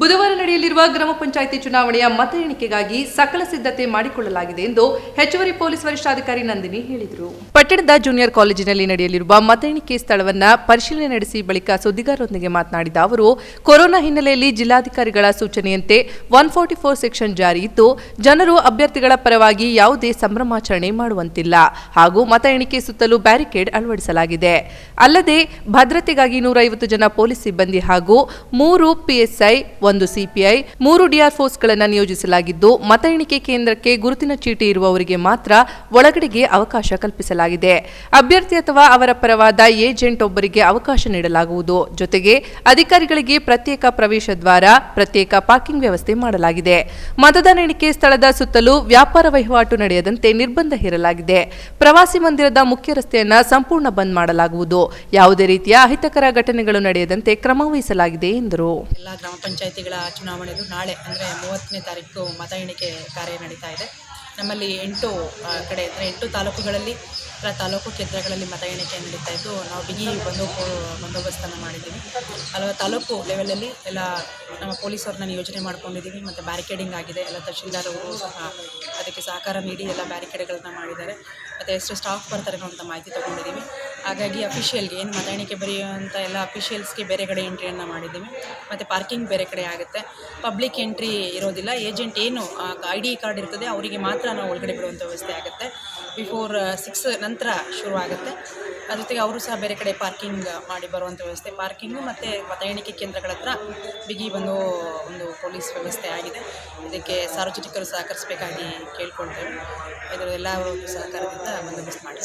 ಬುಧವಾರ ನಡೆಯಲಿರುವ ಗ್ರಾಮ ಪಂಚಾಯಿತಿ ಚುನಾವಣೆಯ ಮತ ಎಣಿಕೆಗಾಗಿ ಸಕಲ ಸಿದ್ಧತೆ ಮಾಡಿಕೊಳ್ಳಲಾಗಿದೆ ಎಂದು ಹೆಚ್ಚುವರಿ ಪೊಲೀಸ್ ವರಿಷ್ಠಾಧಿಕಾರಿ ನಂದಿನಿ ಹೇಳಿದರು. ಪಟ್ಟಣದ ಜೂನಿಯರ್ ಕಾಲೇಜಿನಲ್ಲಿ ನಡೆಯಲಿರುವ ಮತ ಎಣಿಕೆ ಸ್ಥಳವನ್ನು ಪರಿಶೀಲನೆ ನಡೆಸಿ ಬಳಿಕ ಸುದ್ದಿಗಾರರೊಂದಿಗೆ ಮಾತನಾಡಿದ ಅವರು, ಕೊರೋನಾ ಹಿನ್ನೆಲೆಯಲ್ಲಿ ಜಿಲ್ಲಾಧಿಕಾರಿಗಳ ಸೂಚನೆಯಂತೆ 144 ಸೆಕ್ಷನ್ ಜಾರಿ ಇದ್ದು ಜನರು ಅಭ್ಯರ್ಥಿಗಳ ಪರವಾಗಿ ಯಾವುದೇ ಸಂಭ್ರಮಾಚರಣೆ ಮಾಡುವಂತಿಲ್ಲ ಹಾಗೂ ಮತ ಎಣಿಕೆ ಸುತ್ತಲೂ ಬ್ಯಾರಿಕೇಡ್ ಅಳವಡಿಸಲಾಗಿದೆ. ಅಲ್ಲದೆ ಭದ್ರತೆಗಾಗಿ 150 ಜನ ಪೊಲೀಸ್ ಸಿಬ್ಬಂದಿ ಹಾಗೂ 3 ಪಿಎಸ್ಐ, 1 ಸಿಪಿಐ, 3 ಡಿಆರ್ ಫೋರ್ಸ್ಗಳನ್ನು ನಿಯೋಜಿಸಲಾಗಿದ್ದು ಮತ ಎಣಿಕೆ ಕೇಂದ್ರಕ್ಕೆ ಗುರುತಿನ ಚೀಟಿ ಇರುವವರಿಗೆ ಮಾತ್ರ ಒಳಗಡೆಗೆ ಅವಕಾಶ ಕಲ್ಪಿಸಲಾಗಿದೆ. ಅಭ್ಯರ್ಥಿ ಅಥವಾ ಅವರ ಪರವಾದ ಏಜೆಂಟ್ ಒಬ್ಬರಿಗೆ ಅವಕಾಶ ನೀಡಲಾಗುವುದು. ಜೊತೆಗೆ ಅಧಿಕಾರಿಗಳಿಗೆ ಪ್ರತ್ಯೇಕ ಪ್ರವೇಶ ದ್ವಾರ, ಪ್ರತ್ಯೇಕ ಪಾರ್ಕಿಂಗ್ ವ್ಯವಸ್ಥೆ ಮಾಡಲಾಗಿದೆ. ಮತದಾನ ಎಣಿಕೆ ಸ್ಥಳದ ಸುತ್ತಲೂ ವ್ಯಾಪಾರ ವಹಿವಾಟು ನಡೆಯದಂತೆ ನಿರ್ಬಂಧ ಹೇರಲಾಗಿದೆ. ಪ್ರವಾಸಿ ಮಂದಿರದ ಮುಖ್ಯ ರಸ್ತೆಯನ್ನು ಸಂಪೂರ್ಣ ಬಂದ್ ಮಾಡಲಾಗುವುದು. ಯಾವುದೇ ರೀತಿಯ ಅಹಿತಕರ ಘಟನೆಗಳು ನಡೆಯದಂತೆ ಕ್ರಮ ವಹಿಸಲಾಗಿದೆ ಎಂದರು. ಪಂಚಾಯಿತಿಗಳ ಚುನಾವಣೆದು ನಾಳೆ ಅಂದರೆ 30ನೇ ತಾರೀಕು ಮತ ಎಣಿಕೆ ಕಾರ್ಯ ನಡೀತಾ ಇದೆ. ನಮ್ಮಲ್ಲಿ 8 ಕಡೆ ಅಂದರೆ 8 ತಾಲೂಕುಗಳಲ್ಲಿ ತಾಲೂಕು ಕೇಂದ್ರಗಳಲ್ಲಿ ಮತ ಎಣಿಕೆ ನಡೀತಾ ಇದ್ದು ನಾವು ಬಿಗಿ ಬಂದೋಬಸ್ತನ್ನು ಮಾಡಿದ್ದೀವಿ. ಹಲವು ತಾಲೂಕು ಲೆವೆಲಲ್ಲಿ ಎಲ್ಲ ನಮ್ಮ ಪೊಲೀಸವ್ರನ್ನ ನಿಯೋಜನೆ ಮಾಡ್ಕೊಂಡಿದ್ದೀವಿ ಮತ್ತು ಬ್ಯಾರಿಕೇಡಿಂಗ್ ಆಗಿದೆ. ಎಲ್ಲ ತಹಶೀಲ್ದಾರವರು ಸಹ ಅದಕ್ಕೆ ಸಹಕಾರ ನೀಡಿ ಎಲ್ಲ ಬ್ಯಾರಿಕೇಡ್ಗಳನ್ನ ಮಾಡಿದ್ದಾರೆ. ಮತ್ತು ಎಷ್ಟು ಸ್ಟಾಫ್ ಬರ್ತಾರೆ ಅಂತ ಮಾಹಿತಿ ತೊಗೊಂಡಿದ್ದೀವಿ. ಹಾಗಾಗಿ ಅಫಿಷಿಯಲ್ಗೆ ಏನು ಮತ ಎಣಿಕೆ ಬರೆಯುವಂಥ ಎಲ್ಲ ಅಫಿಷಿಯಲ್ಸ್ಗೆ ಬೇರೆ ಕಡೆ ಎಂಟ್ರಿಯನ್ನು ಮಾಡಿದ್ದೀವಿ. ಮತ್ತು ಪಾರ್ಕಿಂಗ್ ಬೇರೆ ಕಡೆ ಆಗುತ್ತೆ. ಪಬ್ಲಿಕ್ ಎಂಟ್ರಿ ಇರೋದಿಲ್ಲ. ಏಜೆಂಟ್ ಏನು ID ಕಾರ್ಡ್ ಇರ್ತದೆ ಅವರಿಗೆ ಮಾತ್ರ ನಾವು ಒಳಗಡೆ ಬಿಡುವಂಥ ವ್ಯವಸ್ಥೆ ಆಗುತ್ತೆ. ಬಿಫೋರ್ 6 ನಂತರ ಶುರು ಆಗುತ್ತೆ. ಅದ್ರ ಜೊತೆಗೆ ಅವರು ಸಹ ಬೇರೆ ಕಡೆ ಪಾರ್ಕಿಂಗ್ ಮಾಡಿ ಬರುವಂಥ ವ್ಯವಸ್ಥೆ, ಪಾರ್ಕಿಂಗು ಮತ್ತು ಮತ ಎಣಿಕೆ ಕೇಂದ್ರಗಳ ಹತ್ರ ಬಿಗಿ ಒಂದು ಪೊಲೀಸ್ ವ್ಯವಸ್ಥೆ ಆಗಿದೆ. ಇದಕ್ಕೆ ಸಾರ್ವಜನಿಕರು ಸಹಕರಿಸಬೇಕಾಗಿ ಕೇಳ್ಕೊಳ್ತೇವೆ. ಇದರ ಎಲ್ಲ ಸಹಕಾರದಿಂದ ಬಂದೋಬಸ್ತ್ ಮಾಡಿ.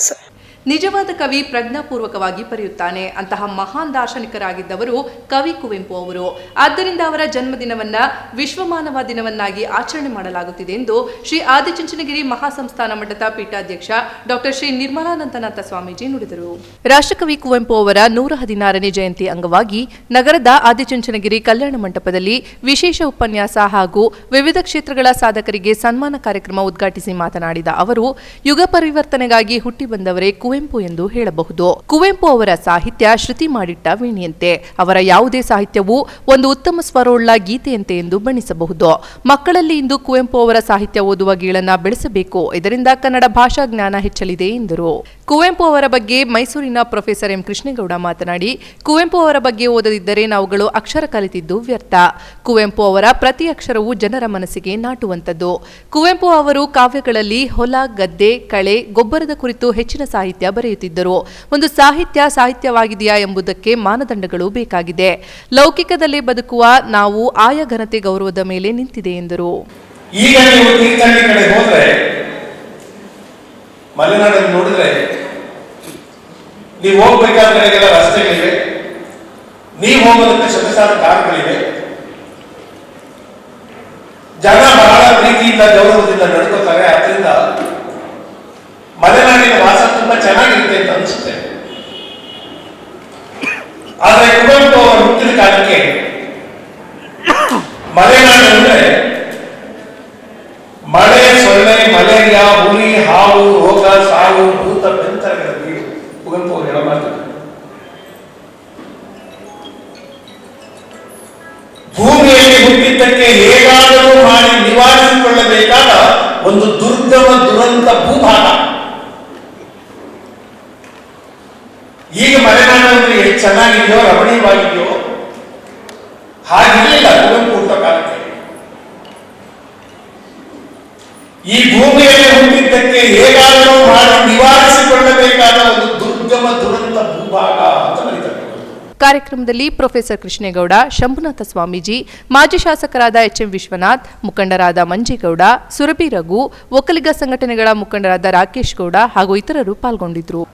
ನಿಜವಾದ ಕವಿ ಪ್ರಜ್ಞಾಪೂರ್ವಕವಾಗಿ ಬರೆಯುತ್ತಾನೆ. ಅಂತಹ ಮಹಾನ್ ದಾರ್ಶನಿಕರಾಗಿದ್ದವರು ಕವಿ ಕುವೆಂಪು ಅವರು. ಆದ್ದರಿಂದ ಅವರ ಜನ್ಮದಿನವನ್ನ ವಿಶ್ವಮಾನವ ದಿನವನ್ನಾಗಿ ಆಚರಣೆ ಮಾಡಲಾಗುತ್ತಿದೆ ಎಂದು ಶ್ರೀ ಆದಿಚುಂಚನಗಿರಿ ಮಹಾಸಂಸ್ಥಾನ ಮಠದ ಪೀಠಾಧ್ಯಕ್ಷ ಡಾಕ್ಟರ್ ಶ್ರೀ ನಿರ್ಮಲಾನಂದನಾಥ ಸ್ವಾಮೀಜಿ ನುಡಿದರು. ರಾಷ್ಟ್ರಕವಿ ಕುವೆಂಪು ಅವರ 116ನೇ ಜಯಂತಿ ಅಂಗವಾಗಿ ನಗರದ ಆದಿಚುಂಚನಗಿರಿ ಕಲ್ಯಾಣ ಮಂಟಪದಲ್ಲಿ ವಿಶೇಷ ಉಪನ್ಯಾಸ ಹಾಗೂ ವಿವಿಧ ಕ್ಷೇತ್ರಗಳ ಸಾಧಕರಿಗೆ ಸನ್ಮಾನ ಕಾರ್ಯಕ್ರಮ ಉದ್ಘಾಟಿಸಿ ಮಾತನಾಡಿದ ಅವರು, ಯುಗ ಪರಿವರ್ತನೆಗಾಗಿ ಹುಟ್ಟಿ ಬಂದವರೇ ಕುವೆಂಪು ಎಂದು ಹೇಳಬಹುದು. ಕುವೆಂಪು ಅವರ ಸಾಹಿತ್ಯ ಶ್ರುತಿ ಮಾಡಿಟ್ಟ ವೀಣೆಯಂತೆ. ಅವರ ಯಾವುದೇ ಸಾಹಿತ್ಯವೂ ಒಂದು ಉತ್ತಮ ಸ್ವರವುಳ್ಳ ಗೀತೆಯಂತೆ ಎಂದು ಬಣ್ಣಿಸಬಹುದು. ಮಕ್ಕಳಲ್ಲಿ ಇಂದು ಕುವೆಂಪು ಅವರ ಸಾಹಿತ್ಯ ಓದುವ ಗೀಳನ್ನ ಬೆಳೆಸಬೇಕು. ಇದರಿಂದ ಕನ್ನಡ ಭಾಷಾ ಜ್ಞಾನ ಹೆಚ್ಚಲಿದೆ ಎಂದರು. ಕುವೆಂಪು ಅವರ ಬಗ್ಗೆ ಮೈಸೂರಿನ ಪ್ರೊಫೆಸರ್ ಎಂ ಕೃಷ್ಣೇಗೌಡ ಮಾತನಾಡಿ, ಕುವೆಂಪು ಅವರ ಬಗ್ಗೆ ಓದದಿದ್ದರೆ ನಾವುಗಳು ಅಕ್ಷರ ಕಲಿತಿದ್ದು ವ್ಯರ್ಥ. ಕುವೆಂಪು ಅವರ ಪ್ರತಿ ಅಕ್ಷರವೂ ಜನರ ಮನಸ್ಸಿಗೆ ನಾಟುವಂಥದ್ದು. ಕುವೆಂಪು ಅವರು ಕಾವ್ಯಗಳಲ್ಲಿ ಹೊಲ, ಗದ್ದೆ, ಕಳೆ, ಗೊಬ್ಬರದ ಕುರಿತು ಹೆಚ್ಚಿನ ಸಾಹಿತ್ಯ ಬರೆಯುತ್ತಿದ್ದರು. ಒಂದು ಸಾಹಿತ್ಯವಾಗಿದೆಯಾ ಎಂಬುದಕ್ಕೆ ಮಾನದಂಡಗಳು ಬೇಕಾಗಿದೆ. ಲೌಕಿಕದಲ್ಲೇ ಬದುಕುವ ನಾವು ಆಯಾ ಘನತೆ ಗೌರವದ ಮೇಲೆ ನಿಂತಿದೆ ಎಂದರು. ಈಗ ನೀವು ತೀರ್ಥಹಳ್ಳಿ ಕಡೆ ಹೋದ್ರೆ, ಮಲೆನಾಡಲ್ಲಿ ನೋಡಿದ್ರೆ, ನೀವು ಹೋಗ್ಬೇಕಾದ ಕಡೆಗೆಲ್ಲ ರಸ್ತೆಗಳಿವೆ, ನೀವು ಹೋಗೋದಕ್ಕೆ ಶತಸಾರ ಕಾರುಗಳಿವೆ. ಜನ ಬಹಳ ಪ್ರೀತಿಯಿಂದ ಗೌರವದಿಂದ ನಡ್ಕೋತಾರೆ. ಅದರಿಂದ ಮಲೆನಾಡಿನ ವಾಸ ತುಂಬಾ ಚೆನ್ನಾಗಿರುತ್ತೆ ಅಂತ ಅನ್ಸುತ್ತೆ. ಸೊಳ್ಳೆ, ಮಲೇರಿಯಾ, ಹುಲಿ, ಹಾವು, ರೋಗ, ಸಾವು, ಭೂತ, ಬೆಂತರಗಳಲ್ಲಿ ಕುವೆಂಪು ಅವರು ಹೇಳೋ ಮಾತು. ಭೂಮಿಯಲ್ಲಿ ಹುಟ್ಟಿದ್ದಕ್ಕೆ ಹೇಗಾದರೂ ಮಾಡಿ ನಿವಾರಿಸಿಕೊಳ್ಳಬೇಕಾದ ಒಂದು ದುರ್ಗಮ ದುರಂತ ಭೂಭಾಗ. ಈಗ ಮಲೆನಾಡು ಅಂದ್ರೆ ಎಷ್ಟು ಚೆನ್ನಾಗಿದೆಯೋ, ರಮಣೀಯವಾಗಿದೆಯೋ, ಹಾಗಿರಲಿಲ್ಲ ಕುವೆಂಪು ಹುಟ್ಟೋ ಕಾಲಕ್ಕೆ. ಈ ಭೂಮಿಯಲ್ಲಿ ಹುಟ್ಟಿದ್ದಕ್ಕೆ ಹೇಗಾದರೂ ಮಾಡಿ ನಿವಾರಿಸಿಕೊಳ್ಳಬೇಕಾದ ಒಂದು ದುರ್ಗಮ ದುರಂತ ಭೂಭಾಗ ಅಂತ ಬರೀತಾರೆ. ಕಾರ್ಯಕ್ರಮದಲ್ಲಿ ಪ್ರೊಫೆಸರ್ ಕೃಷ್ಣೇಗೌಡ, ಶಂಭುನಾಥ ಸ್ವಾಮೀಜಿ, ಮಾಜಿ ಶಾಸಕರಾದ ಎಚ್ಎಂ ವಿಶ್ವನಾಥ್, ಮುಖಂಡರಾದ ಮಂಜೇಗೌಡ, ಸುರಭಿ ರಘು, ಒಕ್ಕಲಿಗ ಸಂಘಟನೆಗಳ ಮುಖಂಡರಾದ ರಾಕೇಶ್ ಗೌಡ ಹಾಗೂ ಇತರರು ಪಾಲ್ಗೊಂಡಿದ್ದರು.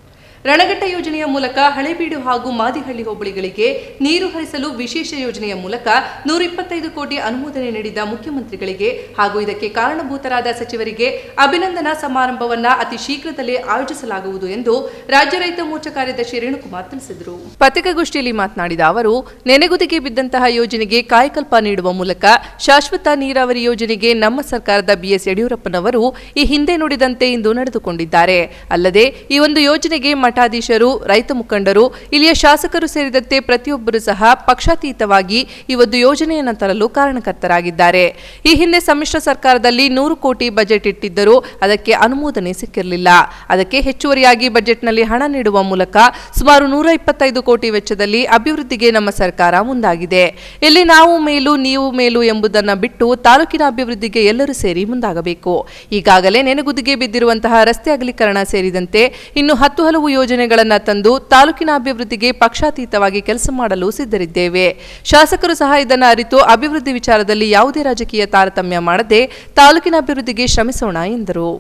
ರಣಘಟ್ಟ ಯೋಜನೆಯ ಮೂಲಕ ಹಳೇಬೀಡು ಹಾಗೂ ಮಾದಿಹಳ್ಳಿ ಹೋಬಳಿಗಳಿಗೆ ನೀರು ಹರಿಸಲು ವಿಶೇಷ ಯೋಜನೆಯ ಮೂಲಕ 125 ಕೋಟಿ ಅನುಮೋದನೆ ನೀಡಿದ ಮುಖ್ಯಮಂತ್ರಿಗಳಿಗೆ ಹಾಗೂ ಇದಕ್ಕೆ ಕಾರಣಭೂತರಾದ ಸಚಿವರಿಗೆ ಅಭಿನಂದನಾ ಸಮಾರಂಭವನ್ನು ಅತಿ ಶೀಘ್ರದಲ್ಲೇ ಆಯೋಜಿಸಲಾಗುವುದು ಎಂದು ರಾಜ್ಯ ರೈತ ಮೋರ್ಚಾ ಕಾರ್ಯದರ್ಶಿ ರೇಣುಕುಮಾರ್ ತಿಳಿಸಿದರು. ಪತ್ರಿಕಾಗೋಷ್ಠಿಯಲ್ಲಿ ಮಾತನಾಡಿದ ಅವರು, ನೆನೆಗುದಿಗೆ ಬಿದ್ದಂತಹ ಯೋಜನೆಗೆ ಕಾಯಕಲ್ಪ ನೀಡುವ ಮೂಲಕ ಶಾಶ್ವತ ನೀರಾವರಿ ಯೋಜನೆಗೆ ನಮ್ಮ ಸರ್ಕಾರದ ಬಿಎಸ್ ಯಡಿಯೂರಪ್ಪನವರು ಈ ಹಿಂದೆ ನುಡಿದಂತೆ ಇಂದು ನಡೆದುಕೊಂಡಿದ್ದಾರೆ. ಅಲ್ಲದೆ ಈ ಒಂದು ಯೋಜನೆಗೆ ಮಠಾಧೀಶರು, ರೈತ ಮುಖಂಡರು, ಇಲ್ಲಿಯ ಶಾಸಕರು ಸೇರಿದಂತೆ ಪ್ರತಿಯೊಬ್ಬರು ಸಹ ಪಕ್ಷಾತೀತವಾಗಿ ಈ ಒಂದು ಯೋಜನೆಯನ್ನು ತರಲು ಕಾರಣಕರ್ತರಾಗಿದ್ದಾರೆ. ಈ ಹಿಂದೆ ಸಮ್ಮಿಶ್ರ ಸರ್ಕಾರದಲ್ಲಿ 100 ಕೋಟಿ ಬಜೆಟ್ ಇಟ್ಟಿದ್ದರೂ ಅದಕ್ಕೆ ಅನುಮೋದನೆ ಸಿಕ್ಕಿರಲಿಲ್ಲ. ಅದಕ್ಕೆ ಹೆಚ್ಚುವರಿಯಾಗಿ ಬಜೆಟ್ನಲ್ಲಿ ಹಣ ನೀಡುವ ಮೂಲಕ ಸುಮಾರು 125 ಕೋಟಿ ವೆಚ್ಚದಲ್ಲಿ ಅಭಿವೃದ್ಧಿಗೆ ನಮ್ಮ ಸರ್ಕಾರ ಮುಂದಾಗಿದೆ. ಇಲ್ಲಿ ನಾವು ಮೇಲು ನೀವು ಮೇಲು ಎಂಬುದನ್ನು ಬಿಟ್ಟು ತಾಲೂಕಿನ ಅಭಿವೃದ್ಧಿಗೆ ಎಲ್ಲರೂ ಸೇರಿ ಮುಂದಾಗಬೇಕು. ಈಗಾಗಲೇ ನೆನೆಗುದಿಗೆ ಬಿದ್ದಿರುವಂತಹ ರಸ್ತೆ ಅಗಲೀಕರಣ ಸೇರಿದಂತೆ ಇನ್ನು 10 ಹಲವು ಯೋಜನೆಗಳನ್ನು ತಂದು ತಾಲೂಕಿನ ಅಭಿವೃದ್ಧಿಗೆ ಪಕ್ಷಾತೀತವಾಗಿ ಕೆಲಸ ಮಾಡಲು ಸಿದ್ಧರಿದ್ದೇವೆ. ಶಾಸಕರು ಸಹ ಇದನ್ನು ಅರಿತು ಅಭಿವೃದ್ಧಿ ವಿಚಾರದಲ್ಲಿ ಯಾವುದೇ ರಾಜಕೀಯ ತಾರತಮ್ಯ ಮಾಡದೆ ತಾಲೂಕಿನ ಅಭಿವೃದ್ಧಿಗೆ ಶ್ರಮಿಸೋಣ ಎಂದರು.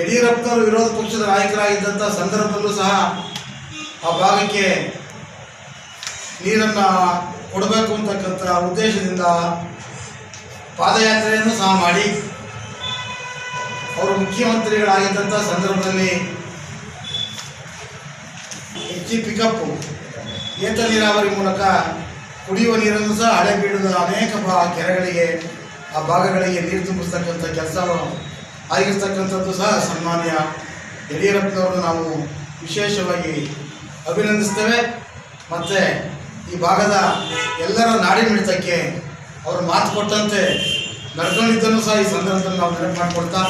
ಯಡಿಯೂರಪ್ಪನವರು ವಿರೋಧ ಪಕ್ಷದ ನಾಯಕರಾಗಿದ್ದಂಥ ಸಂದರ್ಭದಲ್ಲೂ ಸಹ ಆ ಭಾಗಕ್ಕೆ ನೀರನ್ನು ಕೊಡಬೇಕು ಅಂತಕ್ಕಂಥ ಉದ್ದೇಶದಿಂದ ಪಾದಯಾತ್ರೆಯನ್ನು ಸಹ ಮಾಡಿ ಅವರು ಮುಖ್ಯಮಂತ್ರಿಗಳಾಗಿದ್ದಂಥ ಸಂದರ್ಭದಲ್ಲಿ ಹೆಚ್ಚಿ ಪಿಕಪ್ಪು ಏತ ನೀರಾವರಿ ಮೂಲಕ ಕುಡಿಯುವ ನೀರನ್ನು ಸಹ ಹಳೇಬೀಡದ ಅನೇಕ ಕೆರೆಗಳಿಗೆ ಆ ಭಾಗಗಳಿಗೆ ನೀರು ತುಂಬಿಸ್ತಕ್ಕಂಥ ಕೆಲಸ ಆಗಿರ್ತಕ್ಕಂಥದ್ದು ಸಹ ಸನ್ಮಾನ್ಯ ಯಡಿಯೂರಪ್ಪನವರು ನಾವು ವಿಶೇಷವಾಗಿ ಅಭಿನಂದಿಸ್ತೇವೆ. ಮತ್ತು ಈ ಭಾಗದ ಎಲ್ಲರ ನಾಡಿ ಮಿಡಿತಕ್ಕೆ ಅವರು ಮಾತು ಕೊಟ್ಟಂತೆ ನಡ್ಕೊಂಡಿದ್ದನ್ನು ಸಹ ಈ ಸಂದರ್ಭದಲ್ಲಿ ನಾವು ನೆನಪು ಮಾಡಿಕೊಡ್ತಾ,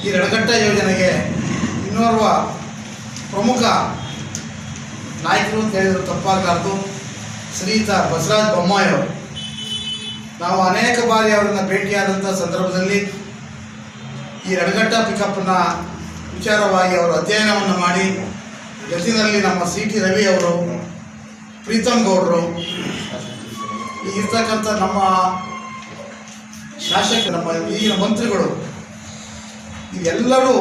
ಈ ರಣಘಟ್ಟ ಯೋಜನೆಗೆ ಇನ್ನೋರ್ವ ಪ್ರಮುಖ ನಾಯಕರು ಅಂತ ಹೇಳಿದ್ರು ತಪ್ಪಾಗಲಾರ್ದು, ಶ್ರೀಯುತ ಬಸವರಾಜ ಬೊಮ್ಮಾಯಿ ಅವರು. ನಾವು ಅನೇಕ ಬಾರಿ ಅವರನ್ನು ಭೇಟಿಯಾದಂಥ ಸಂದರ್ಭದಲ್ಲಿ ಈ ರಣಘಟ್ಟ ಪಿಕಪ್ನ ವಿಚಾರವಾಗಿ ಅವರು ಅಧ್ಯಯನವನ್ನು ಮಾಡಿ ಜೊತೆಯಲ್ಲಿ ನಮ್ಮ ಸಿ.ಟಿ. ರವಿ ಅವರು, ಪ್ರೀತಮ್ ಗೌಡರು, ಇರ್ತಕ್ಕಂಥ ನಮ್ಮ ಶಾಸಕ, ನಮ್ಮ ಈಗಿನ ಮಂತ್ರಿಗಳು, ಇವೆಲ್ಲರೂ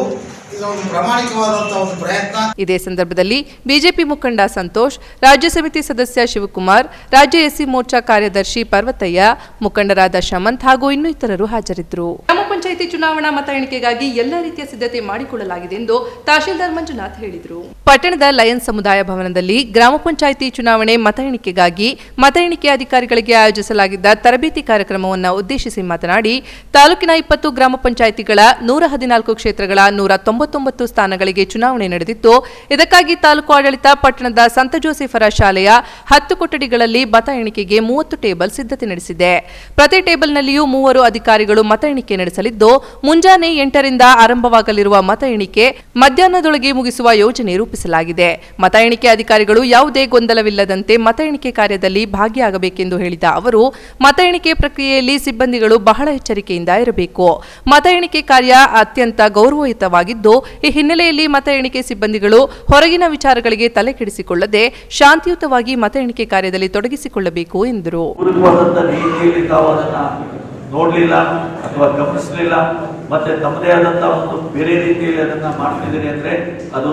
ಇದೊಂದು ಪ್ರಾಮಾಣಿಕವಾದಂತಹ ಒಂದು ಪ್ರಯತ್ನ. ಇದೇ ಸಂದರ್ಭದಲ್ಲಿ ಬಿಜೆಪಿ ಮುಖಂಡ ಸಂತೋಷ್, ರಾಜ್ಯ ಸಮಿತಿ ಸದಸ್ಯ ಶಿವಕುಮಾರ್, ರಾಜ್ಯ ಎಸ್ಸಿ ಮೋರ್ಚಾ ಕಾರ್ಯದರ್ಶಿ ಪರ್ವತಯ್ಯ, ಮುಖಂಡರಾದ ಶಮಂತ್ ಹಾಗೂ ಇನ್ನೂ ಇತರರು ಹಾಜರಿದ್ದರು. ಗ್ರಾಮ ಪಂಚಾಯಿತಿ ಚುನಾವಣಾ ಮತ ಎಣಿಕೆಗಾಗಿ ಎಲ್ಲ ರೀತಿಯ ಸಿದ್ಧತೆ ಮಾಡಿಕೊಳ್ಳಲಾಗಿದೆ ಎಂದು ತಹಶೀಲ್ದಾರ್ ಮಂಜುನಾಥ್ ಹೇಳಿದರು. ಪಟ್ಟಣದ ಲಯನ್ಸ್ ಸಮುದಾಯ ಭವನದಲ್ಲಿ ಗ್ರಾಮ ಪಂಚಾಯಿತಿ ಚುನಾವಣೆ ಮತ ಎಣಿಕೆಗಾಗಿ ಮತ ಎಣಿಕೆ ಅಧಿಕಾರಿಗಳಿಗೆ ಆಯೋಜಿಸಲಾಗಿದ್ದ ತರಬೇತಿ ಕಾರ್ಯಕ್ರಮವನ್ನು ಉದ್ದೇಶಿಸಿ ಮಾತನಾಡಿ, ತಾಲೂಕಿನ 20 ಗ್ರಾಮ ಪಂಚಾಯಿತಿಗಳ 114 ಕ್ಷೇತ್ರಗಳ 199 ಸ್ಥಾನಗಳಿಗೆ ಚುನಾವಣೆ ನಡೆದಿದ್ದು, ಇದಕ್ಕಾಗಿ ತಾಲೂಕು ಆಡಳಿತ ಪಟ್ಟಣದ ಸಂತ ಜೋಸೆಫರ ಶಾಲೆಯ 10 ಕೊಠಡಿಗಳಲ್ಲಿ ಮತ ಎಣಿಕೆಗೆ 30 ಟೇಬಲ್ ಸಿದ್ಧತೆ ನಡೆಸಿದೆ. ಪ್ರತಿ ಟೇಬಲ್ನಲ್ಲಿಯೂ 3 ಅಧಿಕಾರಿಗಳು ಮತ ಎಣಿಕೆ ನಡೆಸಲಿದ್ದು, ಮುಂಜಾನೆ 8ರಿಂದ ಆರಂಭವಾಗಲಿರುವ ಮತ ಎಣಿಕೆ ಮಧ್ಯಾಹ್ನದೊಳಗೆ ಮುಗಿಸುವ ಯೋಜನೆ ರೂಪಿಸಲಾಗಿದೆ. ಮತ ಎಣಿಕೆ ಅಧಿಕಾರಿಗಳು ಯಾವುದೇ ಗೊಂದಲವಿಲ್ಲದಂತೆ ಮತ ಎಣಿಕೆ ಕಾರ್ಯದಲ್ಲಿ ಭಾಗಿಯಾಗಬೇಕೆಂದು ಹೇಳಿದ ಅವರು, ಮತ ಎಣಿಕೆ ಪ್ರಕ್ರಿಯೆಯಲ್ಲಿ ಸಿಬ್ಬಂದಿಗಳು ಬಹಳ ಎಚ್ಚರಿಕೆಯಿಂದ ಇರಬೇಕು. ಮತ ಎಣಿಕೆ ಕಾರ್ಯ ಅತ್ಯಂತ ಗೌರವಯುತವಾಗಿದ್ದು, ಈ ಹಿನ್ನೆಲೆಯಲ್ಲಿ ಮತ ಎಣಿಕೆ ಸಿಬ್ಬಂದಿಗಳು ಹೊರಗಿನ ವಿಚಾರಗಳಿಗೆ ತಲೆ ಕೆಡಿಸಿಕೊಳ್ಳದೆ ಶಾಂತಿಯುತವಾಗಿ ಮತ ಎಣಿಕೆ ಕಾರ್ಯದಲ್ಲಿ ತೊಡಗಿಸಿಕೊಳ್ಳಬೇಕು ಎಂದರು. ನೋಡಲಿಲ್ಲ ಅಥವಾ ಗಮನಿಸಲಿಲ್ಲ, ಮತ್ತೆ ತಮ್ಮದೇ ಆದಂತಹ ಒಂದು ಬೇರೆ ರೀತಿಯಲ್ಲಿ ಅದನ್ನ ಮಾಡ್ತಿದ್ದೀರಿ ಅಂದ್ರೆ ಅದು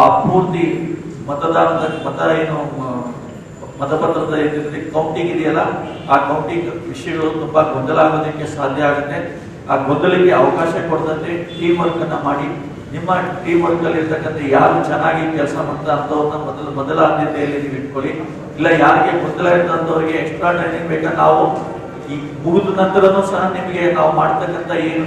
ಆ ಪೂರ್ತಿ ಮತದಾನದ ಮತಪತ್ರದ ಕೌಂಟಿಂಗ್ ಇದೆಯಲ್ಲ, ಆ ಕೌಂಟಿಂಗ್ ವಿಷಯಗಳು ತುಂಬಾ ಗೊಂದಲ ಆಗೋದಕ್ಕೆ ಸಾಧ್ಯ ಆಗುತ್ತೆ. ಆ ಗೊಂದಲಕ್ಕೆ ಅವಕಾಶ ಕೊಡದಂತೆ ಟೀಮ್ ವರ್ಕ್ ಅನ್ನ ಮಾಡಿ, ನಿಮ್ಮ ಟೀಮ್ ವರ್ಕ್ ಅಲ್ಲಿ ಇರ್ತಕ್ಕಂಥ ಯಾರು ಚೆನ್ನಾಗಿ ಕೆಲಸ ಮಾಡ್ತಾ ಅಂತವ್ರನ್ನ ಮೊದಲ ಆದ್ಯತೆಯಲ್ಲಿ ನೀವು ಇಟ್ಕೊಳ್ಳಿ. ಇಲ್ಲ ಯಾರಿಗೆ ಗೊಂದಲ ಇರ್ತಂಥವ್ರಿಗೆ ಎಕ್ಸ್ಟ್ರಾ ಟ್ರೈನಿಂಗ್ ಬೇಕಾ ನಾವು ಈ ಮುಗಿದ ನಂತರನೂ ಸಹ ನಿಮಗೆ ನಾವು ಮಾಡ್ತಕ್ಕಂಥ ಏನು